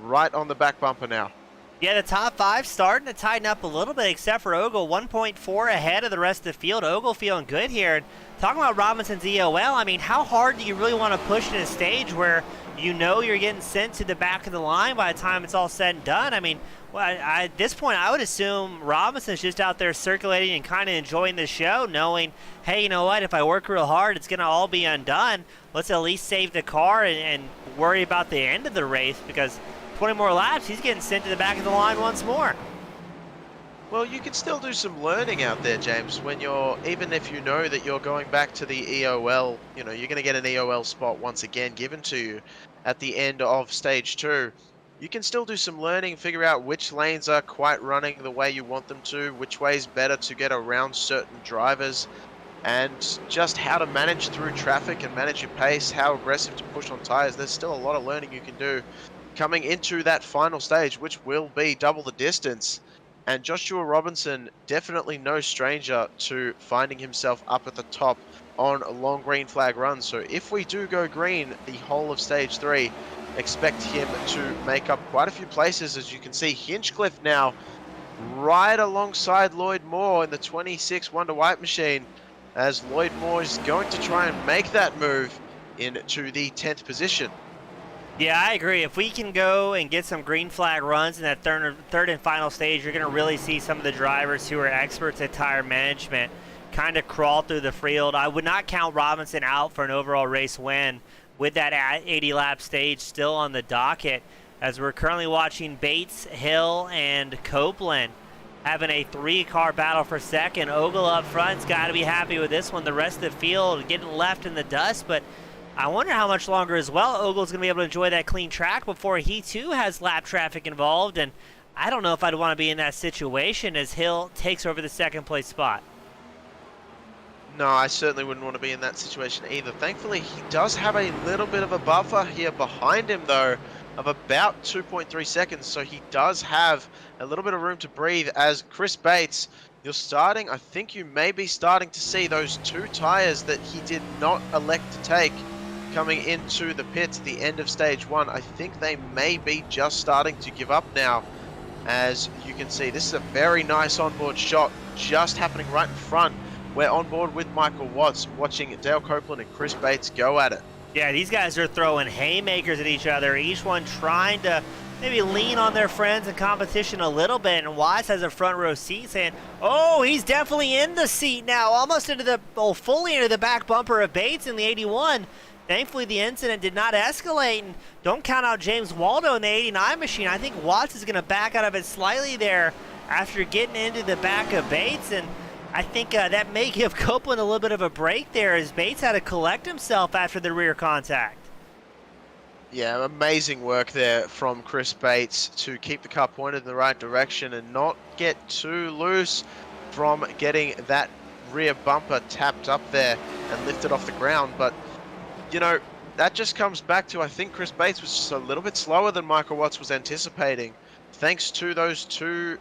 right on the back bumper now.
Yeah, the top 5 starting to tighten up a little bit, except for Ogle, 1.4 ahead of the rest of the field. Ogle feeling good here. Talking about Robinson's EOL, I mean, how hard do you really want to push in a stage where you know you're getting sent to the back of the line by the time it's all said and done? I mean, well, at this point, I would assume Robinson's just out there circulating and kind of enjoying the show, knowing, hey, you know what, if I work real hard, it's going to all be undone. Let's at least save the car and worry about the end of the race, because 20 more laps, he's getting sent to the back of the line once more.
Well, you can still do some learning out there, James, when even if you know that you're going back to the EOL, you're going to get an EOL spot once again given to you at the end of stage 2. You can still do some learning, figure out which lanes are quite running the way you want them to, which way is better to get around certain drivers, and just how to manage through traffic and manage your pace, how aggressive to push on tires. There's still a lot of learning you can do coming into that final stage, which will be double the distance. And Joshua Robinson, definitely no stranger to finding himself up at the top on long green flag runs. So if we do go green the whole of stage 3, expect him to make up quite a few places. As you can see, Hinchcliffe now right alongside Lloyd Moore in the 26 Wonder White machine, as Lloyd Moore is going to try and make that move into the 10th position.
Yeah, I agree. If we can go and get some green flag runs in that third and final stage, you're going to really see some of the drivers who are experts at tire management kind of crawl through the field. I would not count Robinson out for an overall race win with that 80-lap stage still on the docket, as we're currently watching Bates, Hill, and Copeland having a 3-car battle for second. Ogle up front's got to be happy with this one. The rest of the field getting left in the dust, but I wonder how much longer as well Ogle's going to be able to enjoy that clean track before he too has lap traffic involved. And I don't know if I'd want to be in that situation as Hill takes over the second place spot.
No, I certainly wouldn't want to be in that situation either. Thankfully, he does have a little bit of a buffer here behind him, though, of about 2.3 seconds. So he does have a little bit of room to breathe. As Chris Bates, I think you may be starting to see those 2 tires that he did not elect to take coming into the pits at the end of stage 1. I think they may be just starting to give up now. As you can see, this is a very nice onboard shot just happening right in front. We're on board with Michael Watts, watching Dale Copeland and Chris Bates go at it.
Yeah, these guys are throwing haymakers at each other, each one trying to maybe lean on their friends and competition a little bit. And Watts has a front row seat saying, oh, he's definitely in the seat now, almost into the, fully into the back bumper of Bates in the 81. Thankfully, the incident did not escalate, and don't count out James Waldo in the 89 machine. I think Watts is going to back out of it slightly there after getting into the back of Bates, and I think that may give Copeland a little bit of a break there as Bates had to collect himself after the rear contact.
Yeah, amazing work there from Chris Bates to keep the car pointed in the right direction and not get too loose from getting that rear bumper tapped up there and lifted off the ground. But, you know, that just comes back to, I think Chris Bates was just a little bit slower than Michael Watts was anticipating, thanks to those two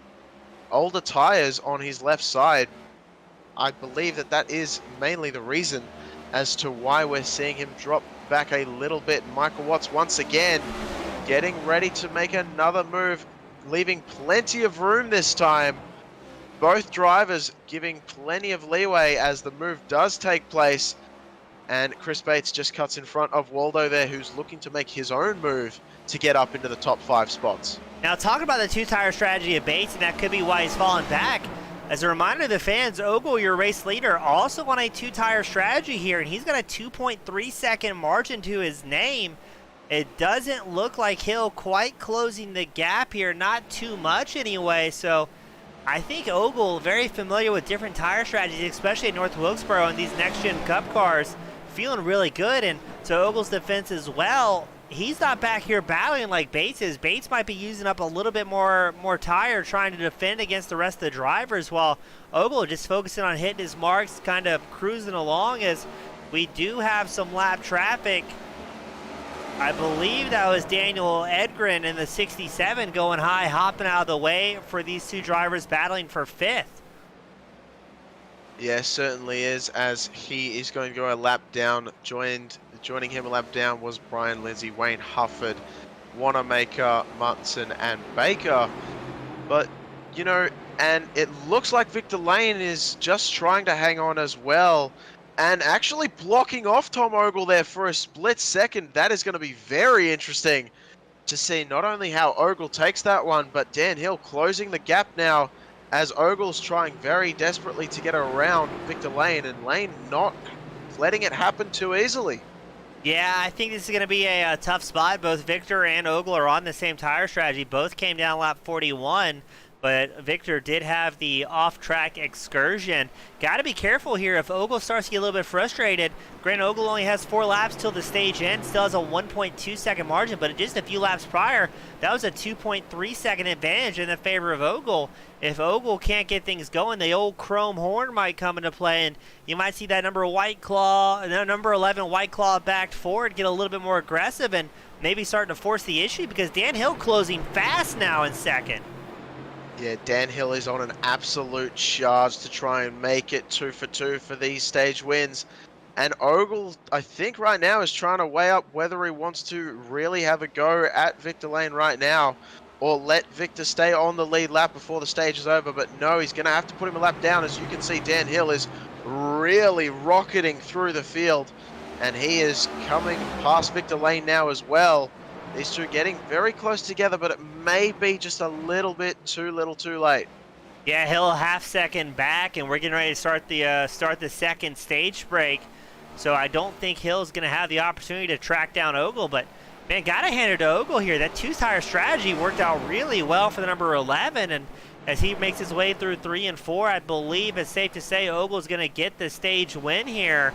older tires on his left side. I believe that that is mainly the reason as to why we're seeing him drop back a little bit. Michael Watts once again getting ready to make another move, leaving plenty of room this time. Both drivers giving plenty of leeway as the move does take place. And Chris Bates just cuts in front of Waldo there, who's looking to make his own move to get up into the top 5 spots.
Now, talking about the two-tire strategy of Bates, and that could be why he's fallen back. As a reminder to the fans, Ogle, your race leader, also on a two-tire strategy here, and he's got a 2.3-second margin to his name. It doesn't look like Hill quite closing the gap here, not too much anyway, so I think Ogle, very familiar with different tire strategies, especially at North Wilkesboro and these next-gen Cup cars, feeling really good. And to Ogle's defense as well, he's not back here battling like Bates is. Bates might be using up a little bit more tire trying to defend against the rest of the drivers, while Ogle just focusing on hitting his marks, kind of cruising along as we do have some lap traffic. I believe that was Daniel Edgren in the 67 going high, hopping out of the way for these two drivers battling for 5th.
Yeah, certainly is, as he is going to go a lap down. Joining him a lap down was Brian Lindsay, Wayne Hufford, Wanamaker, Munson, and Baker. But, you know, and it looks like Victor Lane is just trying to hang on as well, and actually blocking off Tom Ogle there for a split second. That is going to be very interesting to see not only how Ogle takes that one, but Dan Hill closing the gap now, as Ogle's trying very desperately to get around Victor Lane, and Lane not letting it happen too easily.
Yeah, I think this is going to be a tough spot. Both Victor and Ogle are on the same tire strategy. Both came down lap 41, but Victor did have the off-track excursion. Got to be careful here. If Ogle starts to get a little bit frustrated, Grant Ogle only has 4 laps till the stage ends, still has a 1.2-second margin, but just a few laps prior, that was a 2.3-second advantage in the favor of Ogle. If Ogle can't get things going, the old chrome horn might come into play, and you might see that number 11 White Claw backed forward, get a little bit more aggressive, and maybe starting to force the issue, because Dan Hill closing fast now in second.
Yeah, Dan Hill is on an absolute charge to try and make it 2 for 2 for these stage wins. And Ogle, I think right now, is trying to weigh up whether he wants to really have a go at Victor Lane right now, or let Victor stay on the lead lap before the stage is over. But no, he's going to have to put him a lap down. As you can see, Dan Hill is really rocketing through the field, and he is coming past Victor Lane now as well. These two getting very close together, but it may be just a little bit too late.
Yeah, Hill a half-second back, and we're getting ready to start the second stage break. So I don't think Hill's going to have the opportunity to track down Ogle, but man, gotta hand it to Ogle here. That two-tire strategy worked out really well for the number 11, and as he makes his way through 3 and 4, I believe it's safe to say Ogle's going to get the stage win here.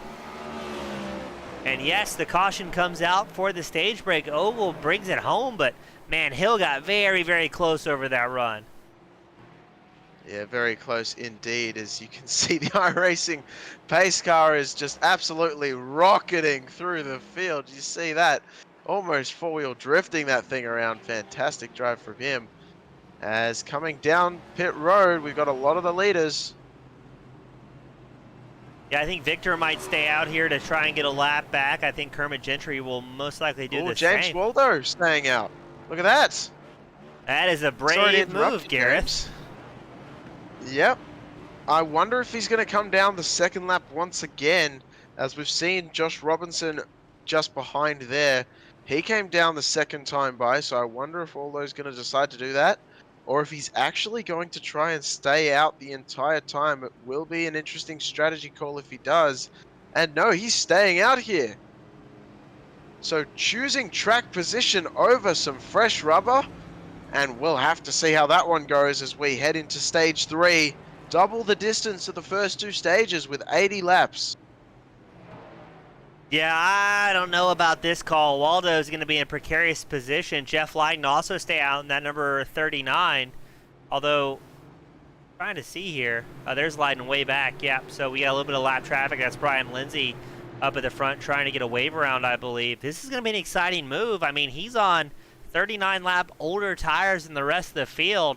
And yes, the caution comes out for the stage break. Ogle brings it home, but man, Hill got very, very close over that run.
Yeah, very close indeed. As you can see, the iRacing pace car is just absolutely rocketing through the field. You see that? Almost four-wheel drifting that thing around. Fantastic drive from him. As coming down pit road, we've got a lot of the leaders.
Yeah, I think Victor might stay out here to try and get a lap back. I think Kermit Gentry will most likely do the same.
James Waldo staying out. Look at that.
That is a brave move, Gareth.
Yep. I wonder if he's going to come down the second lap once again, as we've seen Josh Robinson just behind there. He came down the second time by, so I wonder if Waldo's going to decide to do that, or if he's actually going to try and stay out the entire time. It will be an interesting strategy call if he does. And no, he's staying out here. So choosing track position over some fresh rubber, and we'll have to see how that one goes as we head into stage 3. Double the distance of the first 2 stages with 80 laps.
Yeah, I don't know about this call. Waldo's going to be in a precarious position. Jeff Lyden also stay out in that number 39. Although, trying to see here. There's Lyden way back. Yep, so we got a little bit of lap traffic. That's Brian Lindsay up at the front trying to get a wave around, I believe. This is going to be an exciting move. I mean, he's on 39 lap older tires than the rest of the field.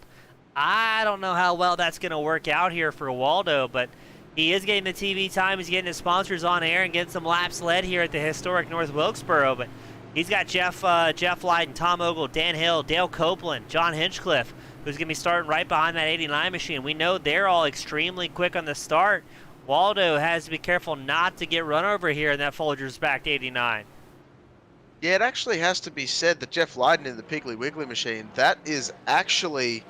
I don't know how well that's going to work out here for Waldo, but he is getting the TV time. He's getting his sponsors on air and getting some laps led here at the historic North Wilkesboro. But he's got Jeff Lyden, Tom Ogle, Dan Hill, Dale Copeland, John Hinchcliffe, who's going to be starting right behind that 89 machine. We know they're all extremely quick on the start. Waldo has to be careful not to get run over here in that Folgers backed 89.
Yeah, it actually has to be said that Jeff Lyden in the Piggly Wiggly machine, that is actually...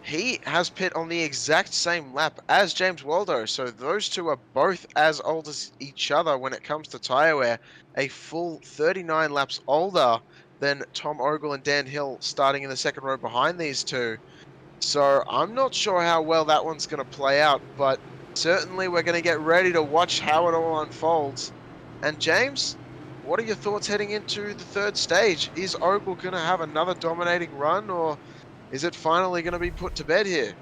He has pit on the exact same lap as James Waldo, so those two are both as old as each other when it comes to tyre wear. A full 39 laps older than Tom Ogle and Dan Hill starting in the second row behind these two. So I'm not sure how well that one's going to play out, but certainly we're going to get ready to watch how it all unfolds. And James, what are your thoughts heading into the third stage? Is Ogle going to have another dominating run, or is it finally going to be put to bed here?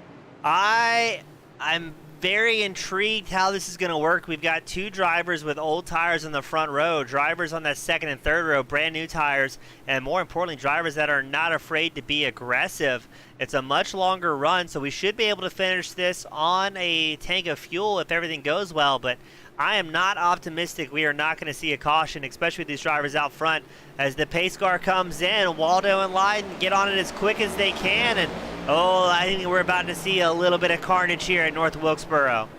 I'm very intrigued how this is going to work. We've got 2 drivers with old tires in the front row, drivers on that second and third row, brand new tires, and more importantly, drivers that are not afraid to be aggressive. It's a much longer run, so we should be able to finish this on a tank of fuel if everything goes well, but I am not optimistic we are not going to see a caution, especially with these drivers out front. As the pace car comes in, Waldo and Lyden get on it as quick as they can, and I think we're about to see a little bit of carnage here at North Wilkesboro.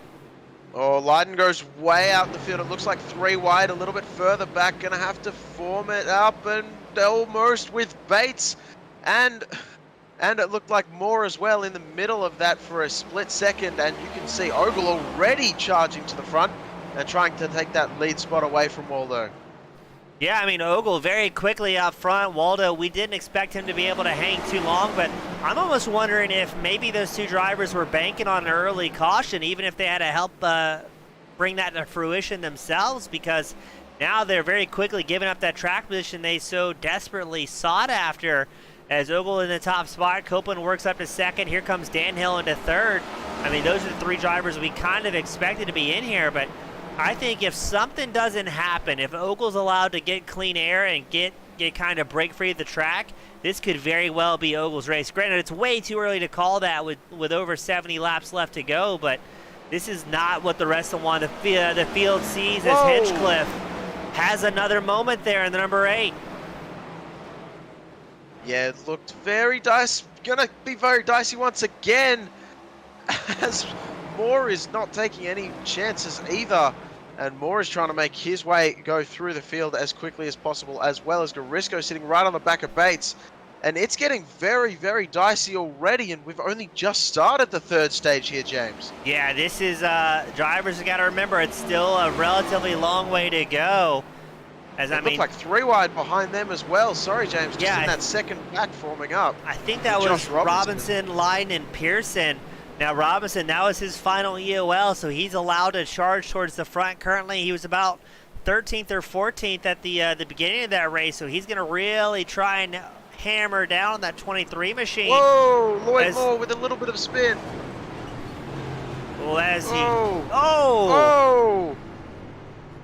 Oh, Lyden goes way out the field. It looks like 3 wide, a little bit further back. Going to have to form it up, and almost with Bates. And it looked like Moore as well in the middle of that for a split second. And you can see Ogle already charging to the front and trying to take that lead spot away from Waldo.
Yeah, I mean, Ogle very quickly up front. Waldo, we didn't expect him to be able to hang too long, but I'm almost wondering if maybe those 2 drivers were banking on an early caution, even if they had to help bring that to fruition themselves, because now they're very quickly giving up that track position they so desperately sought after. As Ogle in the top spot, Copeland works up to second. Here comes Dan Hill into third. I mean, those are the 3 drivers we kind of expected to be in here, but I think if something doesn't happen, if Ogle's allowed to get clean air and get kind of break free of the track, this could very well be Ogle's race. Granted, it's way too early to call that with over 70 laps left to go, but this is not what the rest of the field sees as Hinchcliffe has another moment there in the number 8.
Yeah, it looked very dicey. Gonna be very dicey once again, as Moore is not taking any chances either. And Moore is trying to make his way go through the field as quickly as possible, as well as Garisco sitting right on the back of Bates. And it's getting very, very dicey already, and we've only just started the third stage here, James.
Yeah, this is, drivers have got to remember, it's still a relatively long way to go. As
It looked like 3 wide behind them as well. Sorry, James, just in that second back forming up.
I think that was Robinson, Lyden, and Pearson. Now Robinson, that was his final EOL, so he's allowed to charge towards the front. Currently, he was about 13th or 14th at the beginning of that race, so he's going to really try and hammer down on that 23 machine.
Whoa, Lloyd Moore with a little bit of spin.
Well, as he...
Oh!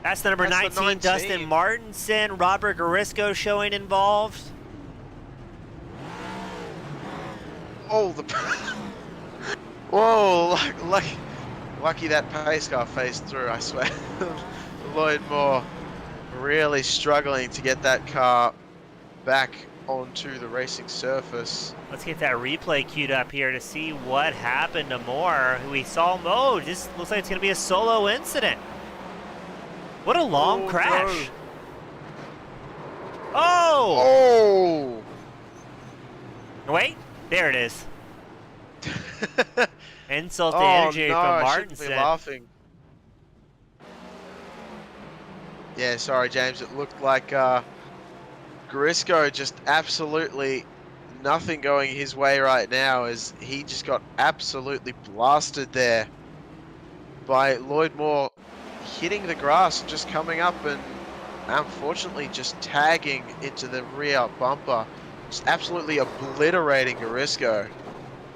That's the number 19, Dustin Martinson. Robert Garisco showing involved.
Oh, the... Whoa, lucky that pace car phased through, I swear. Lloyd Moore really struggling to get that car back onto the racing surface.
Let's get that replay queued up here to see what happened to Moore. We saw him, this looks like it's going to be a solo incident. What a long crash.
No.
Oh! Wait, there it is. Insult to energy from Martinson.
Be laughing. Yeah, sorry, James. It looked like Garisco just absolutely nothing going his way right now, as he just got absolutely blasted there by Lloyd Moore, hitting the grass and just coming up and unfortunately just tagging into the rear bumper, just absolutely obliterating Garisco.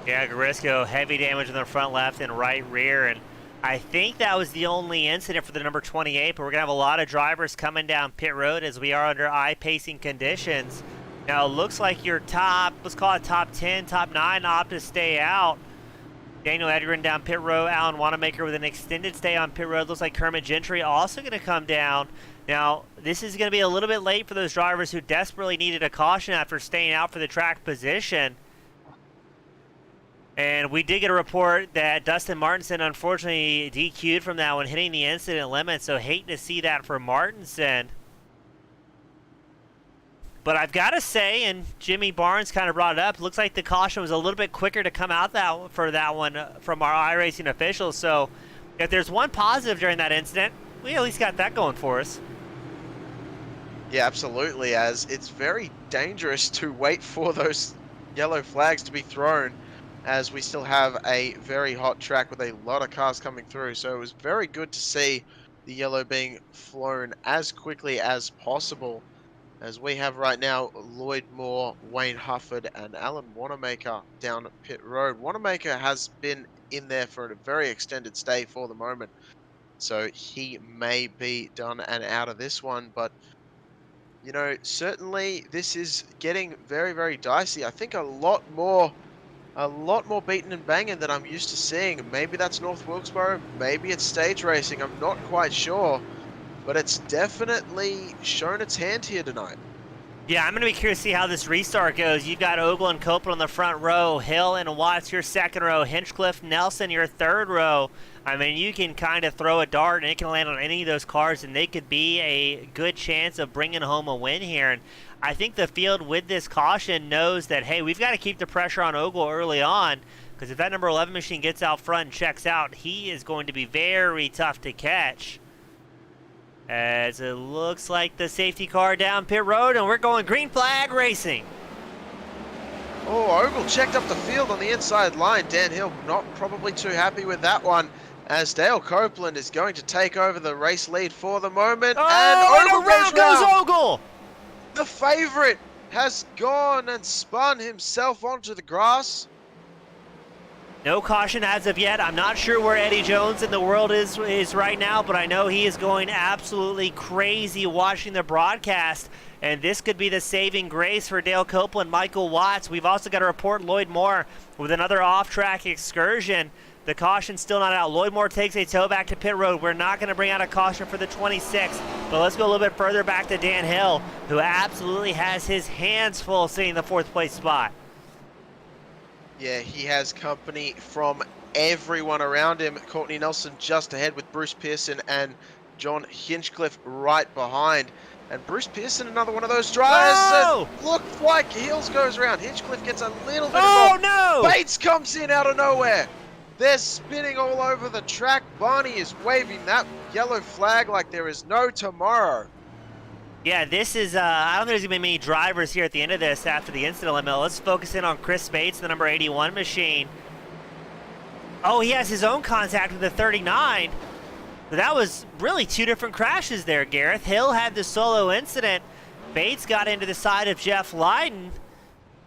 Yeah, Garisco, heavy damage in the front left and right rear, and I think that was the only incident for the number 28, but we're going to have a lot of drivers coming down pit road as we are under eye-pacing conditions. Now, it looks like your top, let's call it top 10, top 9, opt to stay out. Daniel Edgren down pit road, Alan Wanamaker with an extended stay on pit road. Looks like Kermit Gentry also going to come down. Now, this is going to be a little bit late for those drivers who desperately needed a caution after staying out for the track position. And we did get a report that Dustin Martinson unfortunately DQ'd from that one, hitting the incident limit, so hating to see that for Martinson. But I've got to say, and Jimmy Barnes kind of brought it up, looks like the caution was a little bit quicker to come out for that one from our iRacing officials. So if there's one positive during that incident, we at least got that going for us.
Yeah, absolutely, as it's very dangerous to wait for those yellow flags to be thrown, as we still have a very hot track with a lot of cars coming through. So it was very good to see the yellow being flown as quickly as possible, as we have right now Lloyd Moore, Wayne Hufford, and Alan Wanamaker down pit road. Wanamaker has been in there for a very extended stay for the moment, so he may be done and out of this one. But you know, certainly this is getting very, very dicey. I think a lot more beaten and banging than I'm used to seeing. Maybe that's North Wilkesboro, maybe it's stage racing, I'm not quite sure, but it's definitely shown its hand here tonight.
Yeah, I'm going to be curious to see how this restart goes. You've got Ogle and Copeland on the front row, Hill and Watts your second row, Hinchcliffe, Nelson your third row. I mean, you can kind of throw a dart and it can land on any of those cars, and they could be a good chance of bringing home a win here. And I think the field with this caution knows that, hey, we've got to keep the pressure on Ogle early on, because if that number 11 machine gets out front and checks out, he is going to be very tough to catch. As it looks like the safety car down pit road, and we're going green flag racing.
Oh, Ogle checked up the field on the inside line. Dan Hill not probably too happy with that one, as Dale Copeland is going to take over the race lead for the moment.
Oh,
and Ogle
around goes Ogle!
The favorite has gone and spun himself onto the grass.
No caution as of yet. I'm not sure where Eddie Jones in the world is right now, but I know he is going absolutely crazy watching the broadcast, and this could be the saving grace for Dale Copeland, Michael Watts. We've also got a report Lloyd Moore with another off-track excursion. The caution's still not out. Lloyd Moore takes a tow back to pit road. We're not going to bring out a caution for the 26, but let's go a little bit further back to Dan Hill, who absolutely has his hands full sitting in the fourth place spot.
Yeah, he has company from everyone around him. Courtney Nelson just ahead with Bruce Pearson and John Hinchcliffe right behind. And Bruce Pearson, another one of those drivers that looked like Heels goes around. Hinchcliffe gets a little bit involved.
No!
Bates comes in out of nowhere. They're spinning all over the track. Barney is waving that yellow flag like there is no tomorrow.
Yeah, this is, I don't think there's going to be many drivers here at the end of this after the incident limit. Let's focus in on Chris Bates, the number 81 machine. Oh, he has his own contact with the 39. But that was really two different crashes there, Gareth. Hill had the solo incident. Bates got into the side of Jeff Lydon.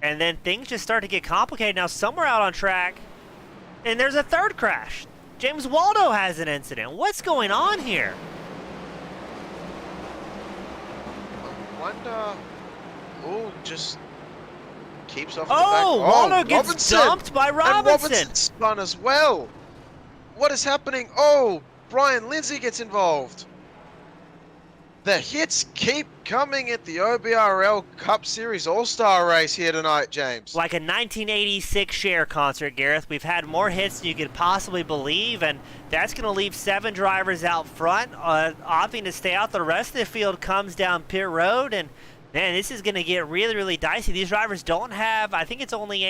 And then things just start to get complicated. Now, somewhere out on track, and there's a third crash. James Waldo has an incident. What's going on here?
Wonder. Oh, just keeps off the
back. Waldo gets
Robinson.
dumped by Robinson.
And Robinson spun as well. What is happening? Oh, Brian Lindsay gets involved. The hits keep coming at the OBRL Cup Series All-Star race here tonight, James.
Like a 1986 Share concert, Gareth. We've had more hits than you could possibly believe, and that's going to leave 7 drivers out front, opting to stay out. The rest of the field comes down pit road, and Man, this is going to get really, really dicey. These drivers don't have, I think it's only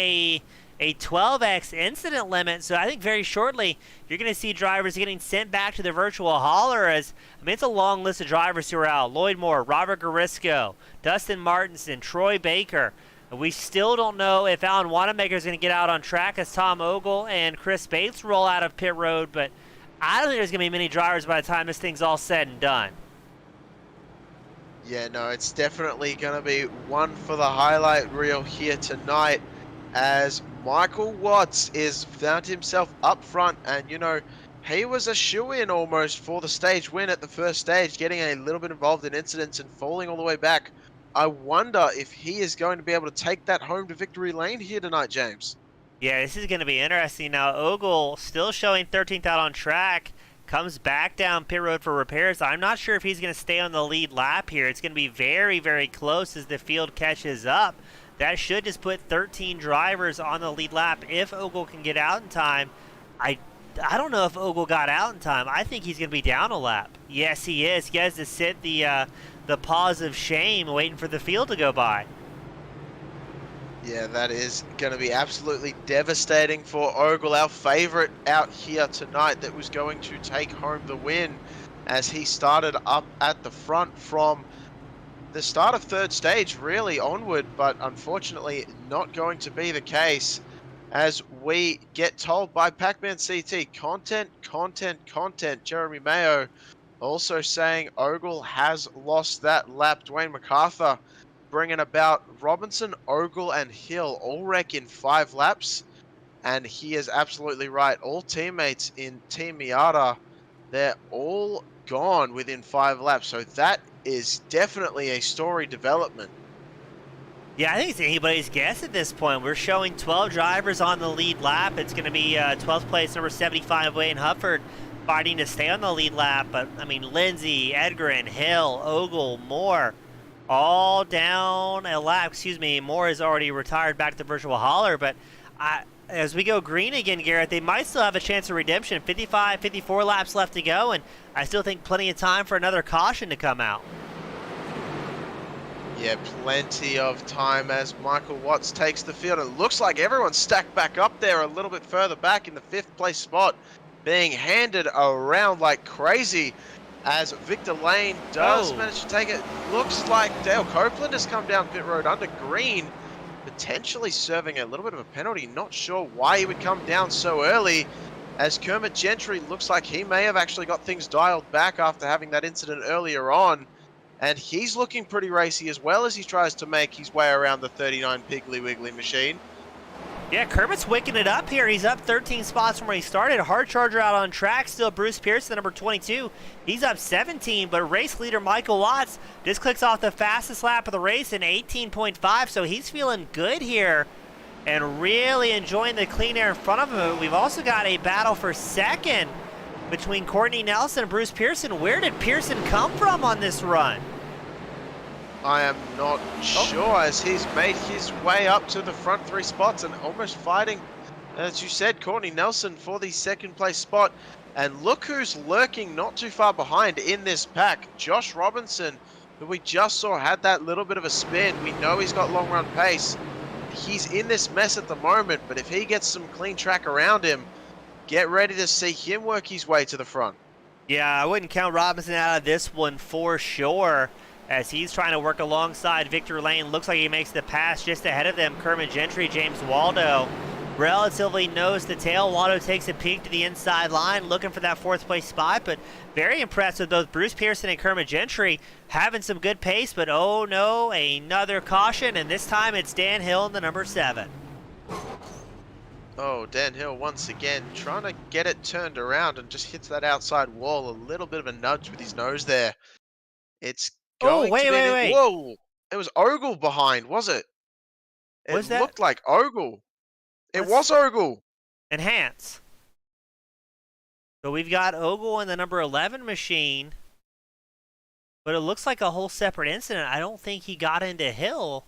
a 12x incident limit, so I think very shortly you're going to see drivers getting sent back to the virtual hauler. As I mean, it's a long list of drivers who are out. Lloyd Moore, Robert Garisco, Dustin Martinson, Troy Baker. We still don't know if Alan Wanamaker is going to get out on track as Tom Ogle and Chris Bates roll out of pit road, but I don't think there's going to be many drivers by the time this thing's all said and done.
Yeah, no, it's definitely going to be one for the highlight reel here tonight, as Michael Watts is found himself up front, and you know, he was a shoo-in almost for the stage win at the first stage, getting a little bit involved in incidents and falling all the way back. I wonder if he is going to be able to take that home to victory lane here tonight, James.
Yeah, this is going to be interesting. Now, Ogle still showing 13th out on track, comes back down pit road for repairs. I'm not sure if he's going to stay on the lead lap here. It's going to be very, very close as the field catches up. That should just put 13 drivers on the lead lap if Ogle can get out in time. I don't know if Ogle got out in time. I think he's going to be down a lap. Yes, he is. He has to sit the pause of shame waiting for the field to go by.
Yeah, that is going to be absolutely devastating for Ogle, our favorite out here tonight that was going to take home the win, as he started up at the front from the start of third stage really onward, but unfortunately not going to be the case, as we get told by Pac-Man CT, content. Jeremy Mayo also saying Ogle has lost that lap. Dwayne MacArthur bringing about Robinson, Ogle, and Hill all wreck in 5 laps. And he is absolutely right. All teammates in Team Miata, they're all gone within 5 laps. So that is definitely a story development.
Yeah, I think it's anybody's guess at this point. We're showing 12 drivers on the lead lap. It's going to be 12th place, number 75, Wayne Hufford, fighting to stay on the lead lap. But, I mean, Lindsay, Edgren, Hill, Ogle, Moore, all down a lap. Excuse me, Moore is already retired back to the virtual hauler. But as we go green again, Garrett, they might still have a chance of redemption. 55, 54 laps left to go, and I still think plenty of time for another caution to come out.
Yeah, plenty of time as Michael Watts takes the field. It looks like everyone's stacked back up there a little bit further back in the 5th place spot, being handed around like crazy, as Victor Lane does manage to take it. Looks like Dale Copeland has come down pit road under green, potentially serving a little bit of a penalty. Not sure why he would come down so early, as Kermit Gentry looks like he may have actually got things dialed back after having that incident earlier on. And he's looking pretty racy as well as he tries to make his way around the 39 Piggly Wiggly machine.
Yeah, Kermit's wicking it up here. He's up 13 spots from where he started. Hard Charger out on track. Still Bruce Pearson, number 22. He's up 17, but race leader Michael Watts just clicks off the fastest lap of the race in 18.5, so he's feeling good here and really enjoying the clean air in front of him. We've also got a battle for second between Courtney Nelson and Bruce Pearson. Where did Pearson come from on this run?
I am not sure, as he's made his way up to the front 3 spots and almost fighting, as you said, Courtney Nelson for the 2nd place spot. And look who's lurking not too far behind in this pack. Josh Robinson, who we just saw had that little bit of a spin. We know he's got long run pace. He's in this mess at the moment, but if he gets some clean track around him, get ready to see him work his way to the front.
Yeah, I wouldn't count Robinson out of this one for sure, as he's trying to work alongside Victor Lane. Looks like he makes the pass just ahead of them. Kermit Gentry, James Waldo, relatively nose to tail. Waldo takes a peek to the inside line, looking for that 4th place spot, but very impressed with both Bruce Pearson and Kermit Gentry having some good pace. But oh no, another caution, and this time it's Dan Hill in the number 7.
Oh, Dan Hill once again trying to get it turned around and just hits that outside wall. A little bit of a nudge with his nose there. It's going to be
wait.
Whoa! It was Ogle behind, was it? It looked like Ogle. It was Ogle.
Enhance. So we've got Ogle in the number 11 machine, but it looks like a whole separate incident. I don't think he got into Hill.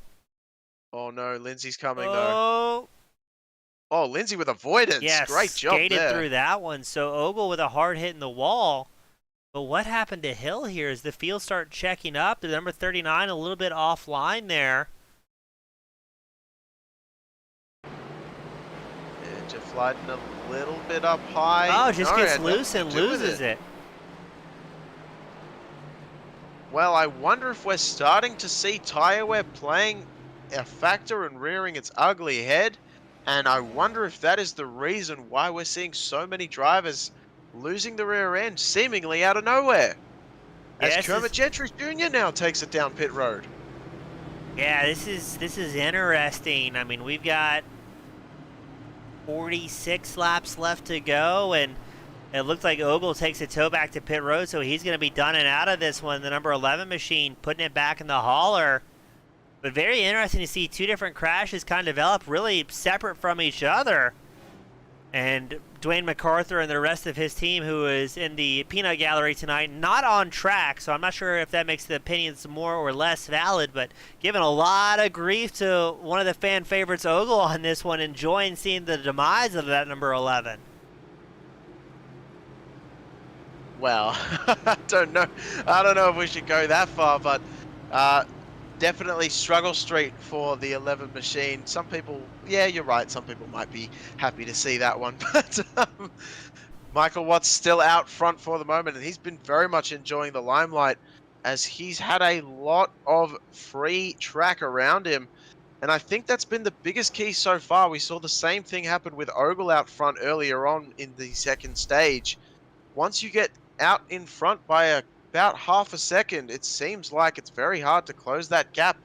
Oh no, Lindsay's coming though. Oh, Lindsay with avoidance.
Yes,
great job
skated
there.
Through that one. So Ogle with a hard hit in the wall. But what happened to Hill here? As the field start checking up, the number 39 a little bit offline there.
Yeah, Jeff Leiden a little bit up high.
Oh, just
No,
gets
had
loose
nothing
and
to do with
loses it.
Well, I wonder if we're starting to see tire wear playing a factor and rearing its ugly head. And I wonder if that is the reason why we're seeing so many drivers losing the rear end seemingly out of nowhere. As
Yes,
Kermit Gentry Jr. now takes it down pit road.
yeah, this is interesting. I mean, we've got 46 laps left to go, and it looks like Ogle takes a tow back to pit road, so he's going to be done and out of this one. The number 11 machine putting it back in the hauler. But very interesting to see two different crashes kind of develop, really separate from each other. And Dwayne MacArthur and the rest of his team, who is in the peanut gallery tonight, not on track, so I'm not sure if that makes the opinions more or less valid, but giving a lot of grief to one of the fan favorites, Ogle, on this one, enjoying seeing the demise of that number 11.
Well, I don't know if we should go that far, but definitely struggle street for the 11 machine. Some people, yeah, you're right, some people might be happy to see that one, but Michael Watt's still out front for the moment, and he's been very much enjoying the limelight as he's had a lot of free track around him. And I think that's been the biggest key so far. We saw the same thing happen with Ogle out front earlier on in the second stage. Once you get out in front by about half a second, it seems like it's very hard to close that gap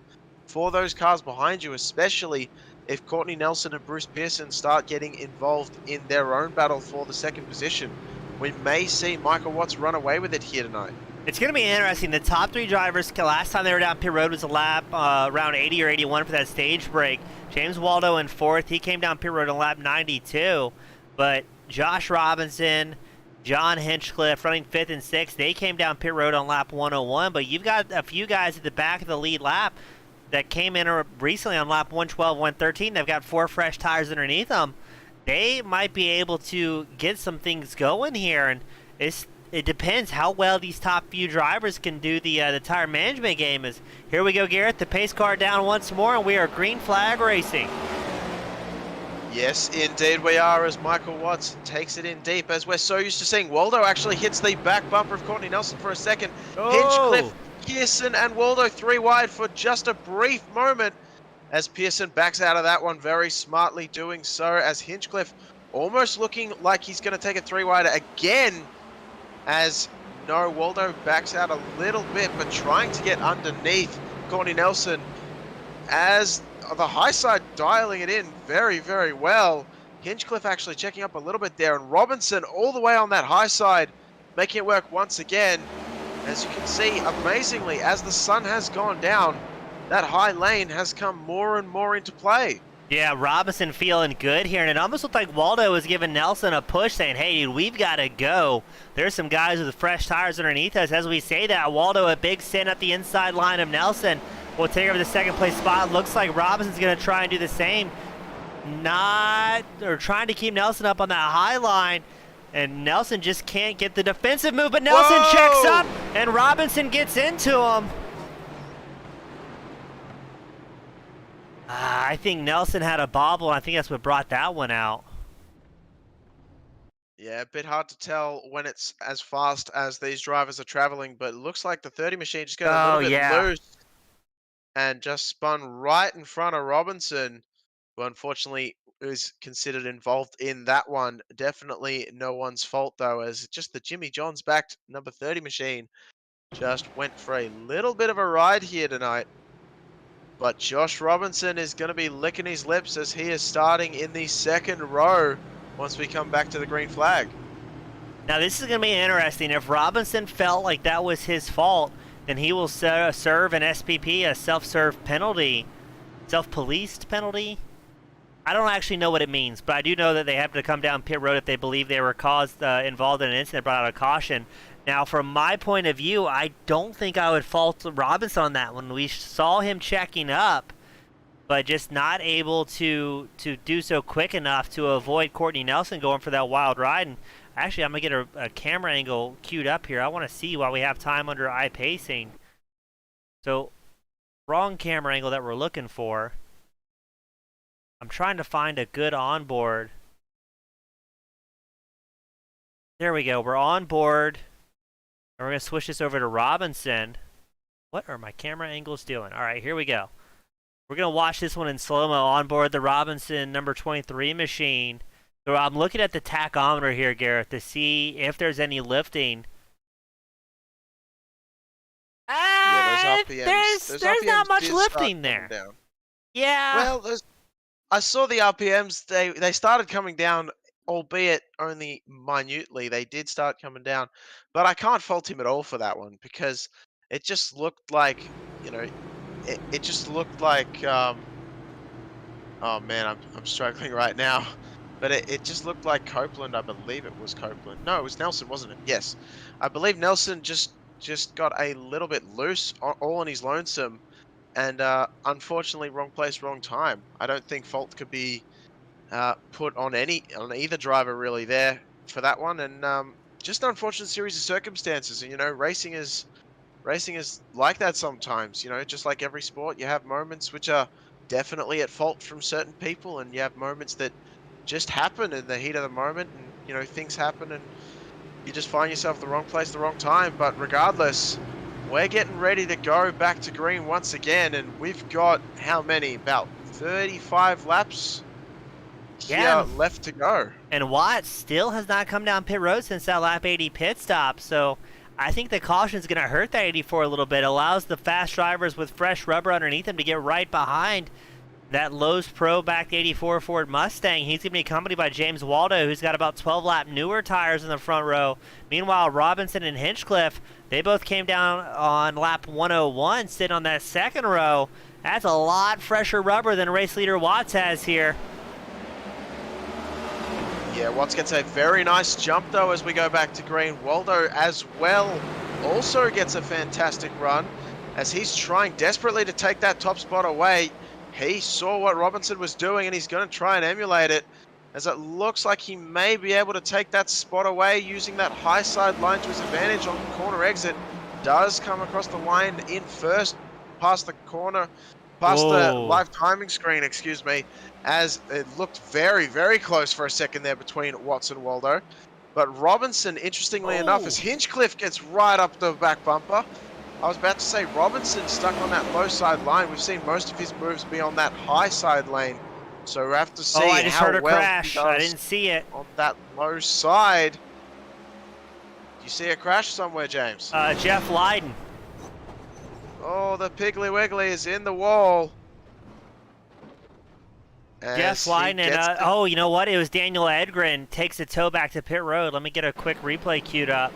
for those cars behind you, especially if Courtney Nelson and Bruce Pearson start getting involved in their own battle for the second position. We may see Michael Watts run away with it here tonight.
It's going to be interesting. The top three drivers, last time they were down pit road was a lap around 80 or 81 for that stage break. James Waldo in fourth. He came down pit road on lap 92. But Josh Robinson, John Hinchcliffe running 5th and 6th. They came down pit road on lap 101, but you've got a few guys at the back of the lead lap that came in recently on lap 112, 113. They've got 4 fresh tires underneath them. They might be able to get some things going here, and it depends how well these top few drivers can do the tire management game. Is here we go, Garrett. The pace car down once more, and we are green flag racing.
Yes, indeed we are, as Michael Watts takes it in deep, as we're so used to seeing. Waldo actually hits the back bumper of Courtney Nelson for a second.
Oh.
Hinchcliffe, Pearson, and Waldo 3 wide for just a brief moment, as Pearson backs out of that one, very smartly doing so, as Hinchcliffe almost looking like he's going to take a 3 wide again, as no, Waldo backs out a little bit, but trying to get underneath Courtney Nelson, as the high side dialing it in very, very well. Hinchcliffe actually checking up a little bit there, and Robinson all the way on that high side, making it work once again. As you can see, amazingly, as the sun has gone down, that high lane has come more and more into play.
Yeah, Robinson feeling good here, and it almost looked like Waldo was giving Nelson a push, saying, hey, dude, we've got to go. There's some guys with fresh tires underneath us. As we say that, Waldo a big stint at the inside line of Nelson will take over the second place spot. Looks like Robinson's going to try and do the same. Trying to keep Nelson up on that high line, and Nelson just can't get the defensive move, but Nelson
Whoa!
checks up, and Robinson gets into him. I think Nelson had a bobble, and I think that's what brought that one out.
Yeah, a bit hard to tell when it's as fast as these drivers are traveling, but it looks like the 30 machine just got a little bit loose and just spun right in front of Robinson, who unfortunately is considered involved in that one. Definitely no one's fault, though, as just the Jimmy Johns backed number 30 machine just went for a little bit of a ride here tonight. But Josh Robinson is going to be licking his lips as he is starting in the second row once we come back to the green flag.
Now this is going to be interesting. If Robinson felt like that was his fault, then he will serve an SPP, a self-serve penalty, self-policed penalty. I don't actually know what it means, but I do know that they have to come down pit road if they believe they were involved in an incident that brought out a caution. Now, from my point of view, I don't think I would fault Robinson on that one. We saw him checking up, but just not able to do so quick enough to avoid Courtney Nelson going for that wild ride. And Actually, I'm going to get a camera angle queued up here. I want to see while we have time under iPacing. So, wrong camera angle that we're looking for. I'm trying to find a good onboard. There we go. We're on board. And we're going to switch this over to Robinson. What are my camera angles doing? All right, here we go. We're going to watch this one in slow-mo on board the Robinson number 23 machine. So I'm looking at the tachometer here, Gareth, to see if there's any lifting.
Yeah, those RPMs.
There's not much lifting there.
Down.
Yeah.
Well, I saw the RPMs. They started coming down, albeit only minutely. They did start coming down, but I can't fault him at all for that one because it just looked like, you know, it just looked like. Oh man, I'm struggling right now. But it just looked like Copeland. I believe it was Copeland. No, it was Nelson, wasn't it? Yes. I believe Nelson just got a little bit loose all on his lonesome. And unfortunately, wrong place, wrong time. I don't think fault could be put on either driver really there for that one. And just an unfortunate series of circumstances. And, you know, racing is like that sometimes. You know, just like every sport, you have moments which are definitely at fault from certain people, and you have moments that just happen in the heat of the moment, and you know, things happen and you just find yourself the wrong place, the wrong time. But regardless, we're getting ready to go back to green once again, and we've got how many? About 35 laps left to go.
And Watt still has not come down pit road since that lap 80 pit stop, so I think the caution is going to hurt that 84 a little bit. It allows the fast drivers with fresh rubber underneath them to get right behind that Lowe's Pro backed 84 Ford Mustang. He's going to be accompanied by James Waldo, who's got about 12 lap newer tires in the front row. Meanwhile, Robinson and Hinchcliffe, they both came down on lap 101, sitting on that second row. That's a lot fresher rubber than race leader Watts has here.
Yeah, Watts gets a very nice jump though as we go back to green. Waldo as well also gets a fantastic run as he's trying desperately to take that top spot away. He saw what Robinson was doing and he's going to try and emulate it, as it looks like he may be able to take that spot away using that high side line to his advantage on the corner exit. Does come across the line in first, past the corner, past the live timing screen, excuse me, as it looked very, very close for a second there between Watts and Waldo. But Robinson, interestingly enough, as Hinchcliffe gets right up the back bumper, I was about to say Robinson stuck on that low side line. We've seen most of his moves be on that high side lane. So we have to see
I just
how
heard a
well
crash.
he does
I didn't see it.
on that low side. Do you see a crash somewhere, James?
Jeff Lydon.
Oh, the Piggly Wiggly is in the wall.
Jeff Lydon and, you know what? It was Daniel Edgren takes a tow back to pit road. Let me get a quick replay queued up.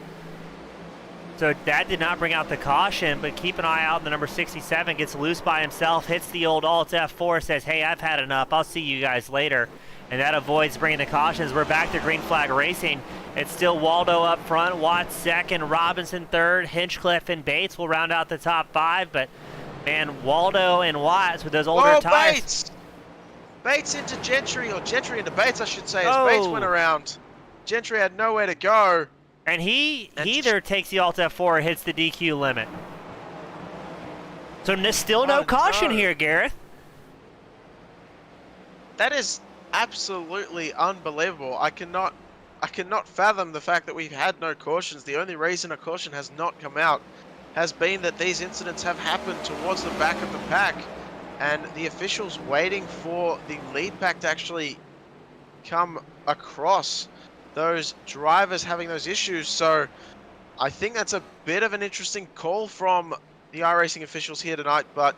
So that did not bring out the caution, but keep an eye out on the number 67, gets loose by himself, hits the old Alt F4, says, hey, I've had enough, I'll see you guys later. And that avoids bringing the cautions. We're back to green flag racing. It's still Waldo up front, Watts second, Robinson third, Hinchcliffe and Bates will round out the top five, but man, Waldo and Watts with those older tires.
Bates! Bates into Gentry, or Gentry into Bates, I should say, as Bates went around. Gentry had nowhere to go.
And he either takes the Alt F4 or hits the DQ limit. So still no caution here, Gareth.
That is absolutely unbelievable. I cannot fathom the fact that we've had no cautions. The only reason a caution has not come out has been that these incidents have happened towards the back of the pack, and the officials waiting for the lead pack to actually come across those drivers having those issues. So I think that's a bit of an interesting call from the iRacing officials here tonight, but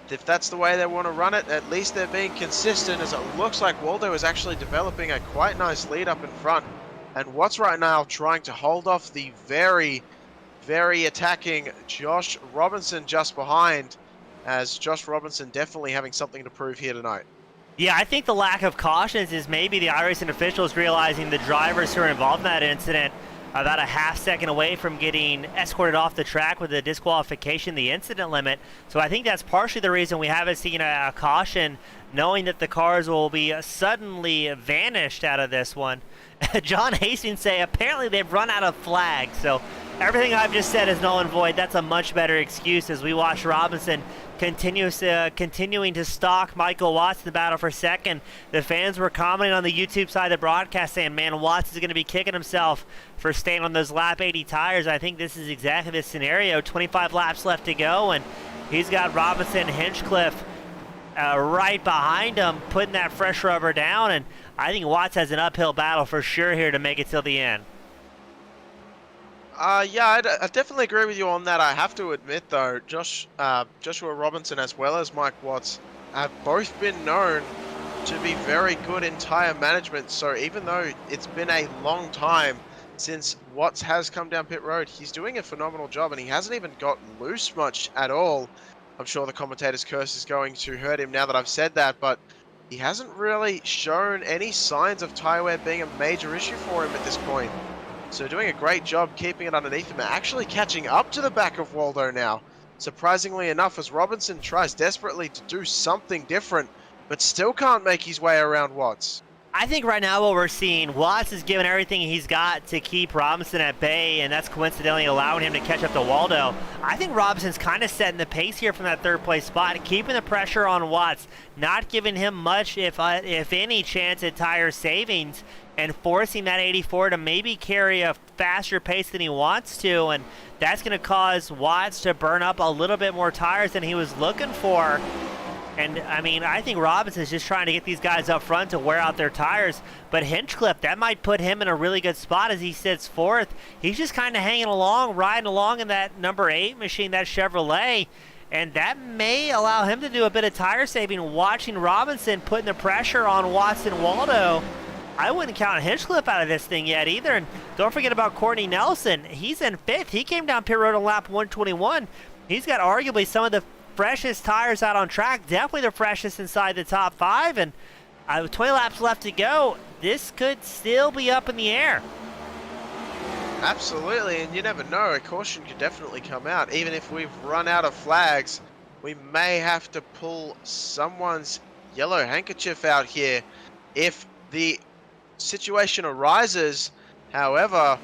if that's the way they want to run it, at least they're being consistent, as it looks like Waldo is actually developing a quite nice lead up in front. And Watts right now trying to hold off the very, very attacking Josh Robinson just behind, as Josh Robinson definitely having something to prove here tonight.
Yeah, I think the lack of cautions is maybe the iRacing officials realizing the drivers who are involved in that incident about a half second away from getting escorted off the track with the disqualification, the incident limit. So I think that's partially the reason we haven't seen a caution, knowing that the cars will be suddenly vanished out of this one. John Hastings say apparently they've run out of flags. So everything I've just said is null and void. That's a much better excuse as we watch Robinson continuing to stalk Michael Watts in the battle for second. The fans were commenting on the YouTube side of the broadcast saying, man, Watts is going to be kicking himself for staying on those lap 80 tires. I think this is exactly the scenario. 25 laps left to go, and he's got Robinson, Hinchcliffe right behind him, putting that fresh rubber down, and I think Watts has an uphill battle for sure here to make it till the end.
Yeah, I definitely agree with you on that. I have to admit, though, Joshua Robinson as well as Mike Watts have both been known to be very good in tyre management. So even though it's been a long time since Watts has come down pit road, he's doing a phenomenal job, and he hasn't even got loose much at all. I'm sure the commentator's curse is going to hurt him now that I've said that, but he hasn't really shown any signs of tyre wear being a major issue for him at this point. So doing a great job keeping it underneath him, actually catching up to the back of Waldo now. Surprisingly enough, as Robinson tries desperately to do something different, but still can't make his way around Watts.
I think right now what we're seeing, Watts is giving everything he's got to keep Robinson at bay, and that's coincidentally allowing him to catch up to Waldo. I think Robinson's kind of setting the pace here from that third place spot, keeping the pressure on Watts, not giving him much, if any, chance at tire savings, and forcing that 84 to maybe carry a faster pace than he wants to, and that's going to cause Watts to burn up a little bit more tires than he was looking for. And, I mean, I think Robinson's just trying to get these guys up front to wear out their tires. But Hinchcliffe, that might put him in a really good spot as he sits fourth. He's just kind of hanging along, riding along in that number 8 machine, that Chevrolet. And that may allow him to do a bit of tire saving, watching Robinson putting the pressure on Watts and Waldo. I wouldn't count Hinchcliffe out of this thing yet either. And don't forget about Courtney Nelson. He's in 5th. He came down pit road on lap 121. He's got arguably some of the freshest tires out on track, definitely the freshest inside the top 5, and with 20 laps left to go, this could still be up in the air.
Absolutely, and you never know, a caution could definitely come out. Even if we've run out of flags, we may have to pull someone's yellow handkerchief out here if the situation arises. However,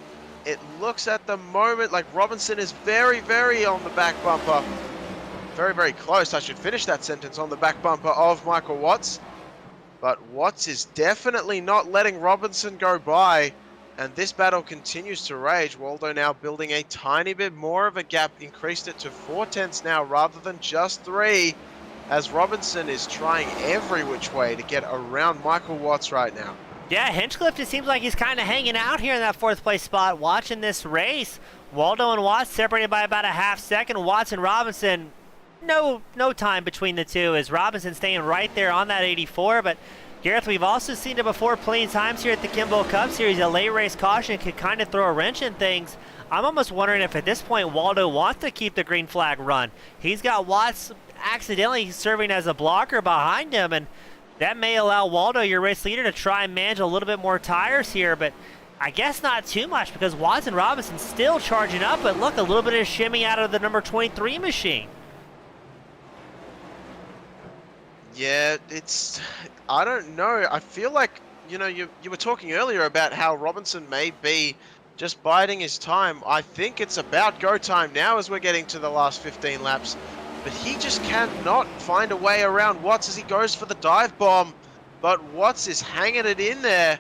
it looks at the moment like Robinson is very, very on the back bumper. Very, very close. I should finish that sentence, on the back bumper of Michael Watts. But Watts is definitely not letting Robinson go by. And this battle continues to rage. Waldo now building a tiny bit more of a gap. Increased it to 4/10 now rather than just 3. As Robinson is trying every which way to get around Michael Watts right now.
Yeah, Hinchcliffe just seems like he's kind of hanging out here in that 4th place spot watching this race. Waldo and Watts separated by about a half second. Watts and Robinson, no time between the two, as Robinson staying right there on that 84. But Gareth, we've also seen it before plenty of times here at the Kimball Cup Series. A late race caution could kind of throw a wrench in things. I'm almost wondering if at this point Waldo wants to keep the green flag run. He's got Watts accidentally serving as a blocker behind him, and that may allow Waldo, your race leader, to try and manage a little bit more tires here, but I guess not too much because Watts and Robinson still charging up. But look, a little bit of shimmy out of the number 23 machine.
Yeah, I don't know. I feel like, you know, you were talking earlier about how Robinson may be just biding his time. I think it's about go time now as we're getting to the last 15 laps. But he just cannot find a way around Watts as he goes for the dive bomb. But Watts is hanging it in there.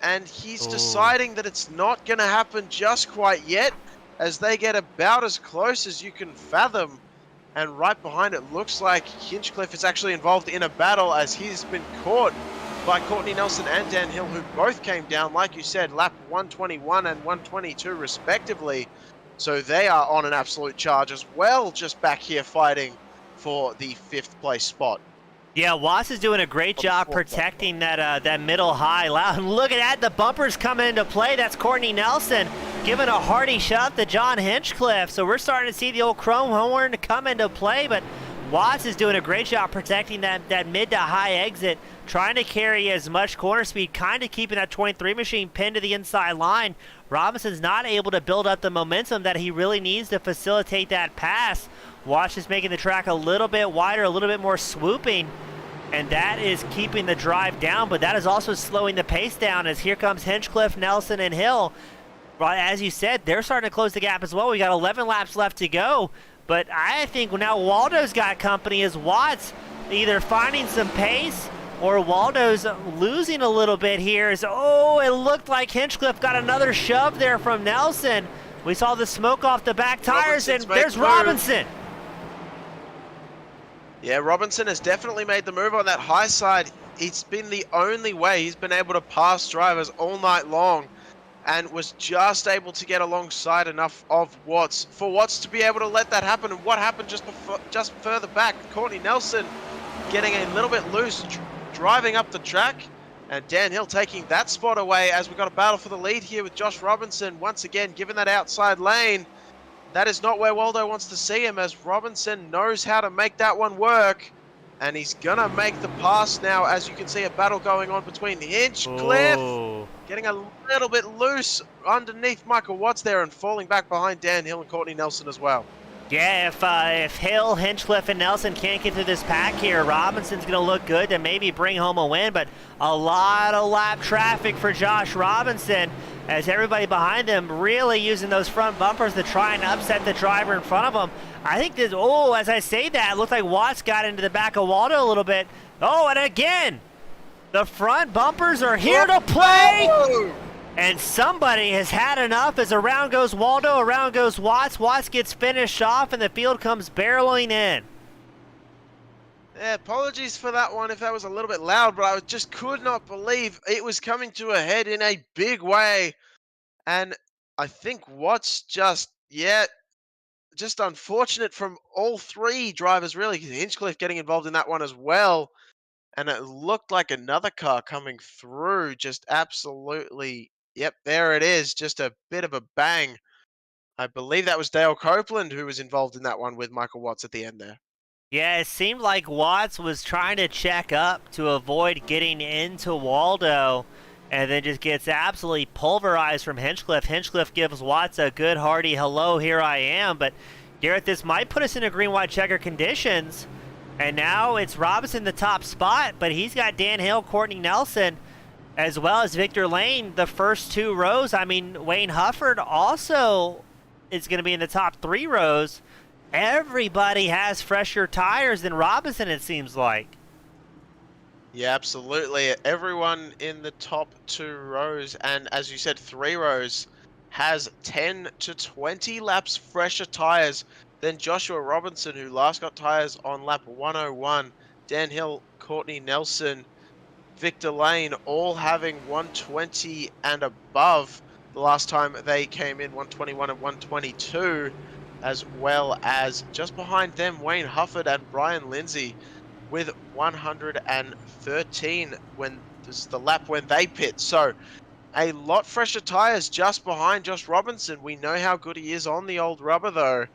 And he's deciding that it's not going to happen just quite yet, as they get about as close as you can fathom. And right behind it looks like Hinchcliffe is actually involved in a battle, as he's been caught by Courtney Nelson and Dan Hill, who both came down, like you said, lap 121 and 122 respectively. So they are on an absolute charge as well, just back here fighting for the 5th place spot.
Yeah, Watts is doing a great job protecting that middle high. Look at that, the bumper's coming into play. That's Courtney Nelson giving a hearty shot to John Hinchcliffe. So we're starting to see the old chrome horn come into play, but Watts is doing a great job protecting that mid to high exit, trying to carry as much corner speed, kind of keeping that 23 machine pinned to the inside line. Robinson's not able to build up the momentum that he really needs to facilitate that pass. Watch is making the track a little bit wider, a little bit more swooping, and that is keeping the drive down, but that is also slowing the pace down as here comes Hinchcliffe, Nelson, and Hill. As you said, they're starting to close the gap as well. We got 11 laps left to go, but I think now Waldo's got company as Watts either finding some pace or Waldo's losing a little bit here. It looked like Hinchcliffe got another shove there from Nelson. We saw the smoke off the back tires, and there's Robinson.
Yeah, Robinson has definitely made the move on that high side. It's been the only way he's been able to pass drivers all night long, and was just able to get alongside enough of Watts for Watts to be able to let that happen. And what happened just further back, Courtney Nelson getting a little bit loose, driving up the track, and Dan Hill taking that spot away as we've got a battle for the lead here with Josh Robinson once again given that outside lane. That is not where Waldo wants to see him, as Robinson knows how to make that one work. And he's gonna make the pass now, as you can see a battle going on between Hinchcliffe, getting a little bit loose underneath Michael Watts there and falling back behind Dan Hill and Courtney Nelson as well.
Yeah, if Hill, Hinchcliffe, and Nelson can't get through this pack here, Robinson's going to look good to maybe bring home a win, but a lot of lap traffic for Josh Robinson as everybody behind them really using those front bumpers to try and upset the driver in front of them. I think this, as I say that, it looked like Watts got into the back of Waldo a little bit. And again, the front bumpers are here to play. And somebody has had enough as around goes Waldo, around goes Watts. Watts gets finished off, and the field comes barreling in.
Yeah, apologies for that one if that was a little bit loud, but I just could not believe it was coming to a head in a big way. And I think Watts just unfortunate from all three drivers, really. Hinchcliffe getting involved in that one as well. And it looked like another car coming through, just absolutely. Yep, there it is. Just a bit of a bang. I believe that was Dale Copeland who was involved in that one with Michael Watts at the end there.
Yeah, it seemed like Watts was trying to check up to avoid getting into Waldo, and then just gets absolutely pulverized from Hinchcliffe. Hinchcliffe gives Watts a good hearty hello, here I am. But Garrett, this might put us into green-white checker conditions. And now it's Robinson the top spot, but he's got Dan Hill, Courtney Nelson, as well as Victor Lane, the first two rows. I mean, Wayne Hufford also is going to be in the top 3 rows. Everybody has fresher tires than Robinson, it seems like.
Yeah, absolutely. Everyone in the top 2 rows, and as you said, 3 rows, has 10 to 20 laps fresher tires than Joshua Robinson, who last got tires on lap 101. Dan Hill, Courtney Nelson, Victor Lane, all having 120 and above the last time they came in, 121 and 122, as well as just behind them, Wayne Hufford and Brian Lindsay with 113 when this is the lap when they pit. So a lot fresher tires just behind Josh Robinson. We know how good he is on the old rubber, though.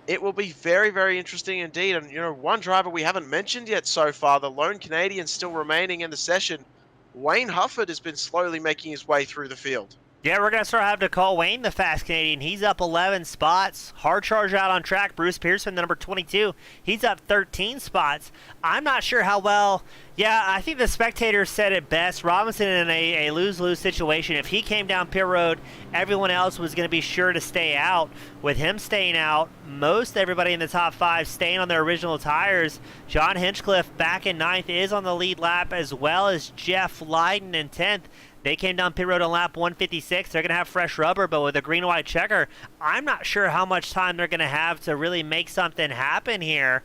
It will be very, very interesting indeed. And, one driver we haven't mentioned yet so far, the lone Canadian still remaining in the session, Wayne Hufford, has been slowly making his way through the field.
Yeah, we're going to start having to call Wayne the fast Canadian. He's up 11 spots. Hard charge out on track. Bruce Pearson, the number 22. He's up 13 spots. I'm not sure how well. Yeah, I think the spectators said it best. Robinson in a lose-lose situation. If he came down pit road, everyone else was going to be sure to stay out. With him staying out, most everybody in the top 5 staying on their original tires. John Hinchcliffe back in 9th is on the lead lap, as well as Jeff Lydon in 10th. They came down pit road on lap 156. They're going to have fresh rubber, but with a green-white checker, I'm not sure how much time they're going to have to really make something happen here.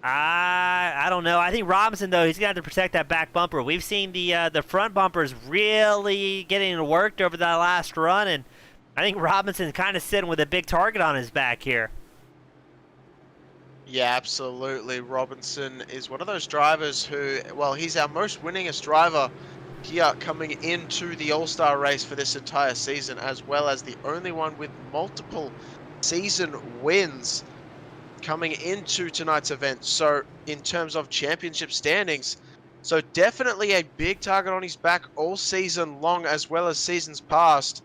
I don't know. I think Robinson, though, he's going to have to protect that back bumper. We've seen the front bumpers really getting worked over that last run, and I think Robinson's kind of sitting with a big target on his back here.
Yeah, absolutely. Robinson is one of those drivers who, he's our most winningest driver here coming into the All-Star race for this entire season, as well as the only one with multiple season wins coming into tonight's event. So in terms of championship standings, so definitely a big target on his back all season long, as well as seasons past.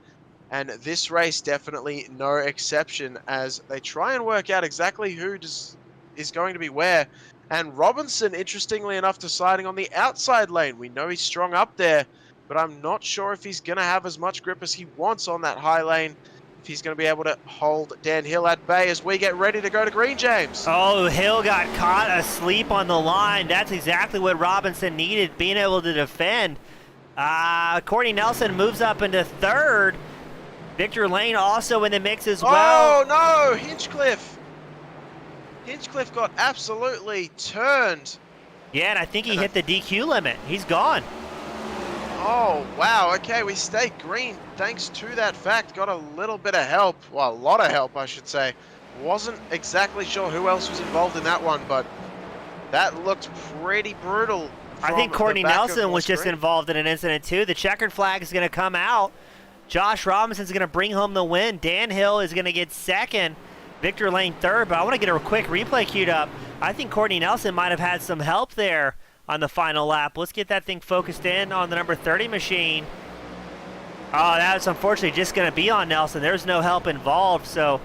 And this race definitely no exception as they try and work out exactly who is going to be where. And Robinson, interestingly enough, deciding on the outside lane. We know he's strong up there, but I'm not sure if he's going to have as much grip as he wants on that high lane, if he's going to be able to hold Dan Hill at bay as we get ready to go to green, James.
Oh, Hill got caught asleep on the line. That's exactly what Robinson needed, being able to defend. Courtney Nelson moves up into third. Victor Lane also in the mix as well.
Oh, no, Hinchcliffe. Hinchcliffe got absolutely turned.
Yeah, and I think he hit the DQ limit. He's gone.
Oh, wow. Okay, we stayed green thanks to that fact. Got a little bit of help. Well, a lot of help, I should say. Wasn't exactly sure who else was involved in that one, but that looked pretty brutal.
I think Courtney Nelson was just involved in an incident, too. The checkered flag is going to come out. Josh Robinson's going to bring home the win. Dan Hill is going to get second. Victor Lane third, but I want to get a quick replay queued up. I think Courtney Nelson might have had some help there on the final lap. Let's get that thing focused in on the number 30 machine. Oh, that's unfortunately just going to be on Nelson. There's no help involved, so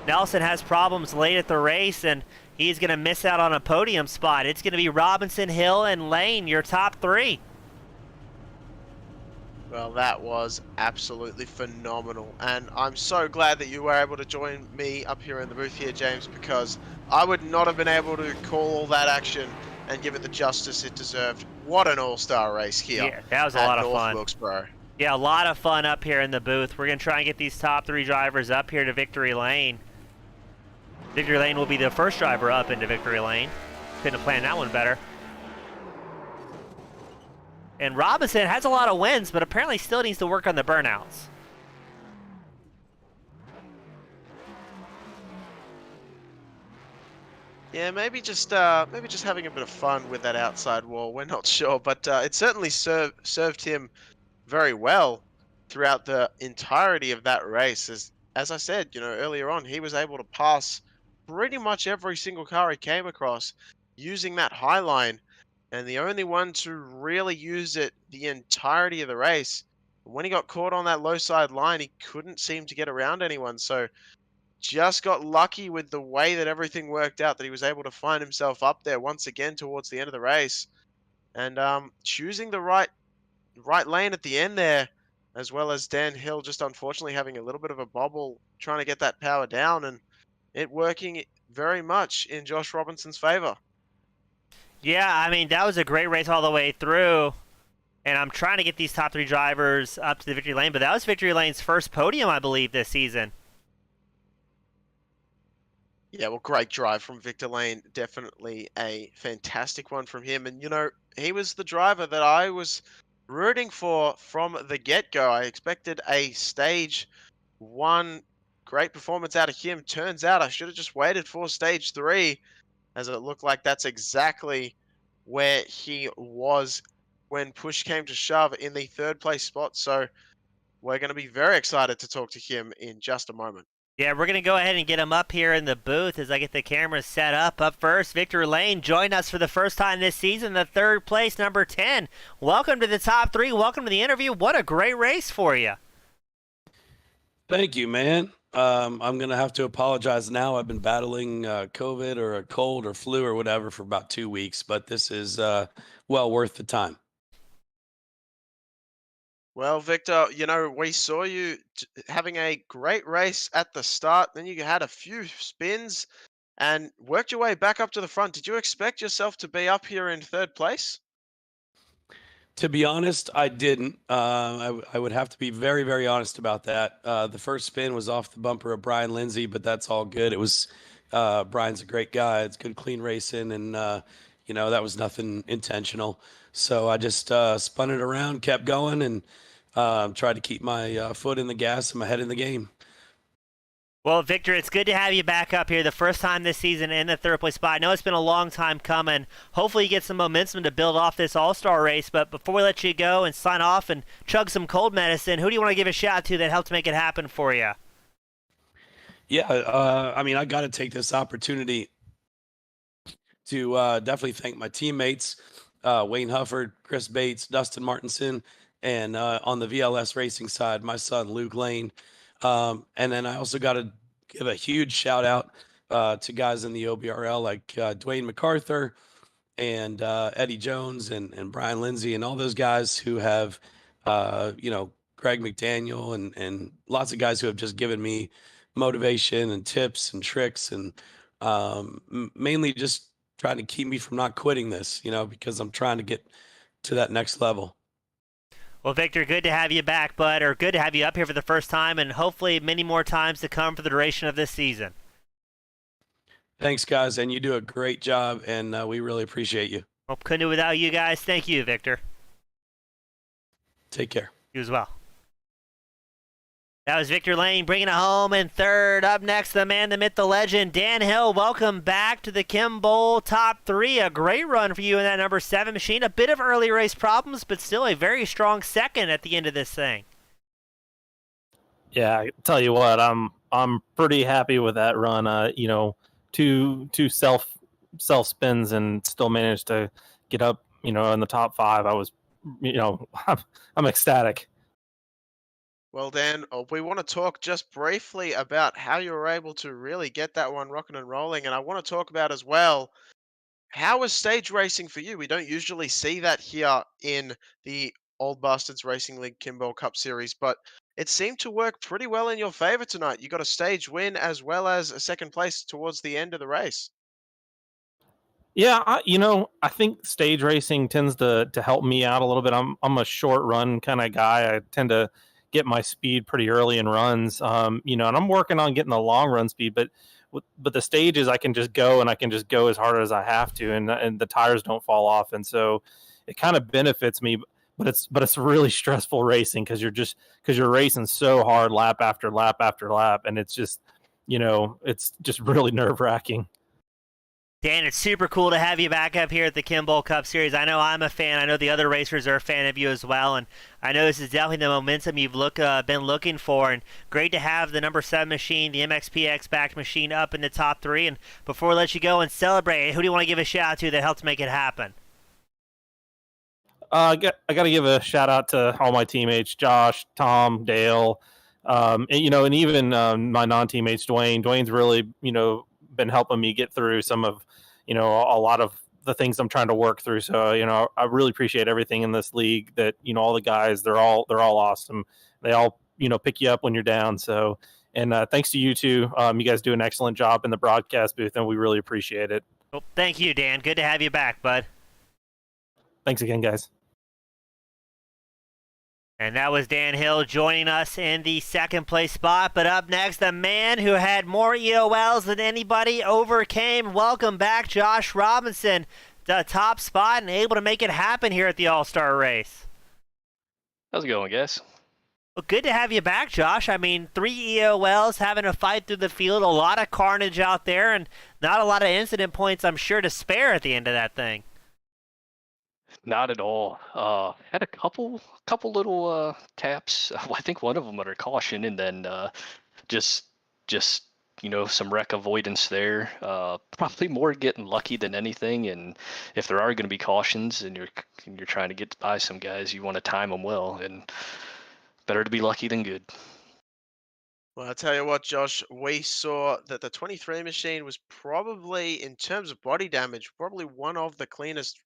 Nelson has problems late at the race, and he's going to miss out on a podium spot. It's going to be Robinson, Hill, and Lane, your top three.
Well, that was absolutely phenomenal, and I'm so glad that you were able to join me up here in the booth here, James, because I would not have been able to call all that action and give it the justice it deserved. What an all-star race here.
Yeah, that was a lot of fun.
Wilkesboro.
Yeah, a lot of fun up here in the booth. We're going to try and get these top three drivers up here to Victory Lane. Victory Lane will be the first driver up into Victory Lane. Couldn't have planned that one better. And Robinson has a lot of wins, but apparently still needs to work on the burnouts.
Yeah, maybe just having a bit of fun with that outside wall. We're not sure, but it certainly served him very well throughout the entirety of that race. As I said, earlier on, he was able to pass pretty much every single car he came across using that high line. And the only one to really use it the entirety of the race, when he got caught on that low side line, he couldn't seem to get around anyone. So just got lucky with the way that everything worked out, that he was able to find himself up there once again towards the end of the race. And choosing the right lane at the end there, as well as Dan Hill just unfortunately having a little bit of a bobble trying to get that power down, and it working very much in Josh Robinson's favor.
Yeah, I mean, that was a great race all the way through. And I'm trying to get these top three drivers up to the Victory Lane, but that was Victory Lane's first podium, I believe, this season.
Yeah, well, great drive from Victor Lane. Definitely a fantastic one from him. And, he was the driver that I was rooting for from the get-go. I expected a stage one great performance out of him. Turns out I should have just waited for stage three, as it looked like that's exactly where he was when push came to shove in the third place spot. So we're going to be very excited to talk to him in just a moment.
Yeah, we're going to go ahead and get him up here in the booth as I get the cameras set up. Up first, Victor Lane joined us for the first time this season, the third place, number 10. Welcome to the top three. Welcome to the interview. What a great race for you.
Thank you, man. I'm going to have to apologize now. I've been battling COVID or a cold or flu or whatever for about 2 weeks, but this is well worth the time.
Well, Victor, we saw you having a great race at the start. Then you had a few spins and worked your way back up to the front. Did you expect yourself to be up here in third place?
To be honest, I didn't. I would have to be very, very honest about that. The first spin was off the bumper of Brian Lindsay, but that's all good. It was Brian's a great guy. It's good, clean racing, and that was nothing intentional. So I just spun it around, kept going, and tried to keep my foot in the gas and my head in the game.
Well, Victor, it's good to have you back up here the first time this season in the third place spot. I know it's been a long time coming. Hopefully you get some momentum to build off this all-star race. But before we let you go and sign off and chug some cold medicine, who do you want to give a shout out to that helped make it happen for you?
Yeah, I got to take this opportunity to definitely thank my teammates, Wayne Hufford, Chris Bates, Dustin Martinson, And on the VLS racing side, my son, Luke Lane. And then I also got to give a huge shout out to guys in the OBRL like Dwayne MacArthur and Eddie Jones and Brian Lindsay and all those guys who have, Greg McDaniel and lots of guys who have just given me motivation and tips and tricks and mainly just trying to keep me from not quitting this, because I'm trying to get to that next level.
Well, Victor, good to have you back, bud, or good to have you up here for the first time, and hopefully many more times to come for the duration of this season.
Thanks, guys, and you do a great job, and we really appreciate you.
Well, couldn't do it without you guys. Thank you, Victor.
Take care.
You as well. That was Victor Lane bringing it home in third. Up next, the man, the myth, the legend, Dan Hill. Welcome back to the Kim Bowl Top 3. A great run for you in that number 7 machine. A bit of early race problems, but still a very strong second at the end of this thing.
Yeah, I tell you what, I'm pretty happy with that run. Two self spins and still managed to get up, in the top 5. I was, I'm ecstatic.
Well, Dan, we want to talk just briefly about how you were able to really get that one rocking and rolling. And I want to talk about as well, how is stage racing for you? We don't usually see that here in the Old Bastards Racing League Kimball Cup Series, but it seemed to work pretty well in your favor tonight. You got a stage win as well as a second place towards the end of the race.
Yeah, I think stage racing tends to help me out a little bit. I'm a short run kind of guy. I tend to get my speed pretty early in runs, and I'm working on getting the long run speed, but the stages I can just go and I can just go as hard as I have to, and the tires don't fall off, and so it kind of benefits me. But it's really stressful racing because you're racing so hard lap after lap after lap, and it's just really nerve wracking.
Dan, it's super cool to have you back up here at the Kimball Cup Series. I know I'm a fan. I know the other racers are a fan of you as well, and I know this is definitely the momentum you've been looking for, and great to have the number 7 machine, the MXPX-backed machine, up in the top 3. And before we let you go and celebrate, who do you want to give a shout-out to that helped make it happen?
I got to give a shout-out to all my teammates, Josh, Tom, Dale, and even my non-teammates, Dwayne. Dwayne's really, been helping me get through some of a lot of the things I'm trying to work through. So I really appreciate everything in this league. That all the guys, they're all awesome. They all pick you up when you're down. So and thanks to you two. You guys do an excellent job in the broadcast booth, and we really appreciate it.
Well, thank you, Dan. Good to have you back, bud.
Thanks again, guys.
And that was Dan Hill joining us in the second place spot. But up next, the man who had more EOLs than anybody overcame. Welcome back, Josh Robinson, the top spot and able to make it happen here at the All-Star race.
How's it going, guys?
Well, good to have you back, Josh. I mean, 3 EOLs, having to fight through the field, a lot of carnage out there, and not a lot of incident points, I'm sure, to spare at the end of that thing.
Not at all. Had a couple little taps. I think one of them under caution, and then just some wreck avoidance there. Probably more getting lucky than anything. And if there are going to be cautions, and you're trying to get by some guys, you want to time them well, and better to be lucky than good.
Well, I'll tell you what, Josh, we saw that the 23 machine was probably, in terms of body damage, probably one of the cleanest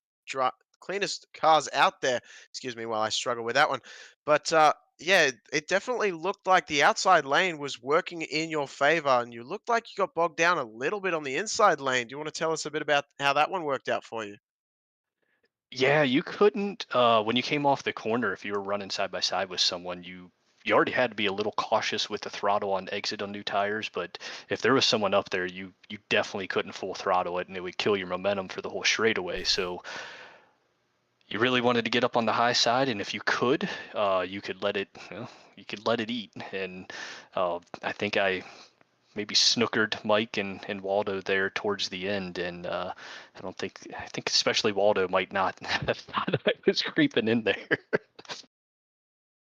cars out there. Excuse me while I struggle with that one. But yeah, it definitely looked like the outside lane was working in your favor, and you looked like you got bogged down a little bit on the inside lane. Do you want to tell us a bit about how that one worked out for you?
Yeah, you couldn't when you came off the corner, if you were running side by side with someone, you already had to be a little cautious with the throttle on exit on new tires. But if there was someone up there, you definitely couldn't full throttle it, and it would kill your momentum for the whole straightaway. So you really wanted to get up on the high side, and if you could, you could let it eat. And I think I maybe snookered Mike and Waldo there towards the end, and I think especially Waldo might not have thought I was creeping in there.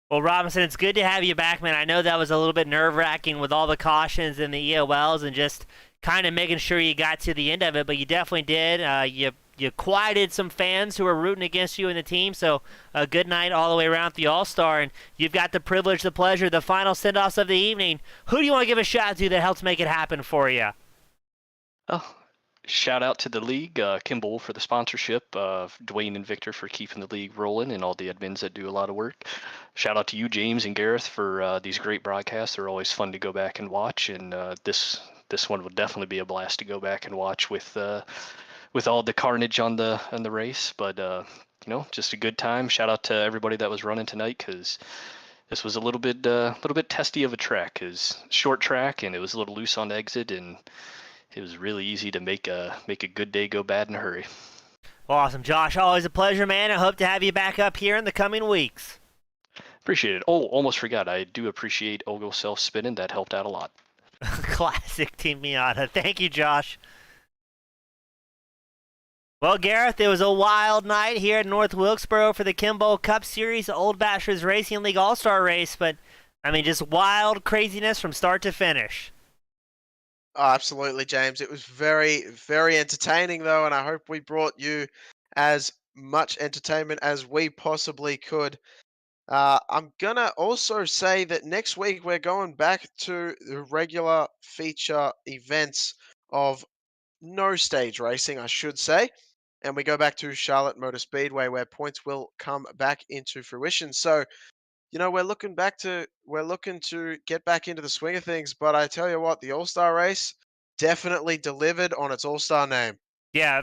Well, Robinson, it's good to have you back, man. I know that was a little bit nerve-wracking with all the cautions and the EOLs and just kind of making sure you got to the end of it, but you definitely did. You you quieted some fans who were rooting against you and the team. So a good night all the way around at the All-Star. And you've got the privilege, the pleasure, the final send-offs of the evening. Who do you want to give a shout out to that helps make it happen for you?
Oh, shout out to the league, Kimball for the sponsorship, Dwayne and Victor for keeping the league rolling, and all the admins that do a lot of work. Shout out to you, James and Gareth, for these great broadcasts. They're always fun to go back and watch, and this one will definitely be a blast to go back and watch with all the carnage on the race. But just a good time. Shout out to everybody that was running tonight, because this was a little bit testy of a track. Cause short track, and it was a little loose on exit, and it was really easy to make a good day go bad in a hurry.
Awesome, Josh. Always a pleasure, man. I hope to have you back up here in the coming weeks.
Appreciate it. Oh, almost forgot. I do appreciate Ogo self-spinning. That helped out a lot.
Classic Team Miata. Thank you, Josh. Well, Gareth, it was a wild night here at North Wilkesboro for the Kimball Cup Series, Old Bashers Racing League All-Star Race, but, I mean, just wild craziness from start to finish.
Oh, absolutely, James. It was very, very entertaining, though, and I hope we brought you as much entertainment as we possibly could. I'm going to also say that next week we're going back to the regular feature events of no stage racing, I should say, and we go back to Charlotte Motor Speedway, where points will come back into fruition. So, we're looking to get back into the swing of things, but I tell you what, the All-Star race definitely delivered on its All-Star name.
Yeah,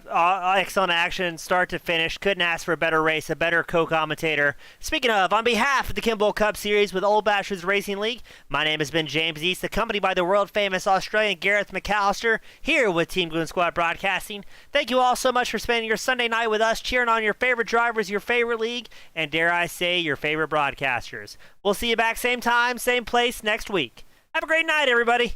excellent action, start to finish. Couldn't ask for a better race, a better co-commentator. Speaking of, on behalf of the Kimball Cup Series with Old Bashers Racing League, my name has been James East, accompanied by the world-famous Australian Gareth McAllister, here with Team Goon Squad Broadcasting. Thank you all so much for spending your Sunday night with us, cheering on your favorite drivers, your favorite league, and dare I say, your favorite broadcasters. We'll see you back same time, same place next week. Have a great night, everybody.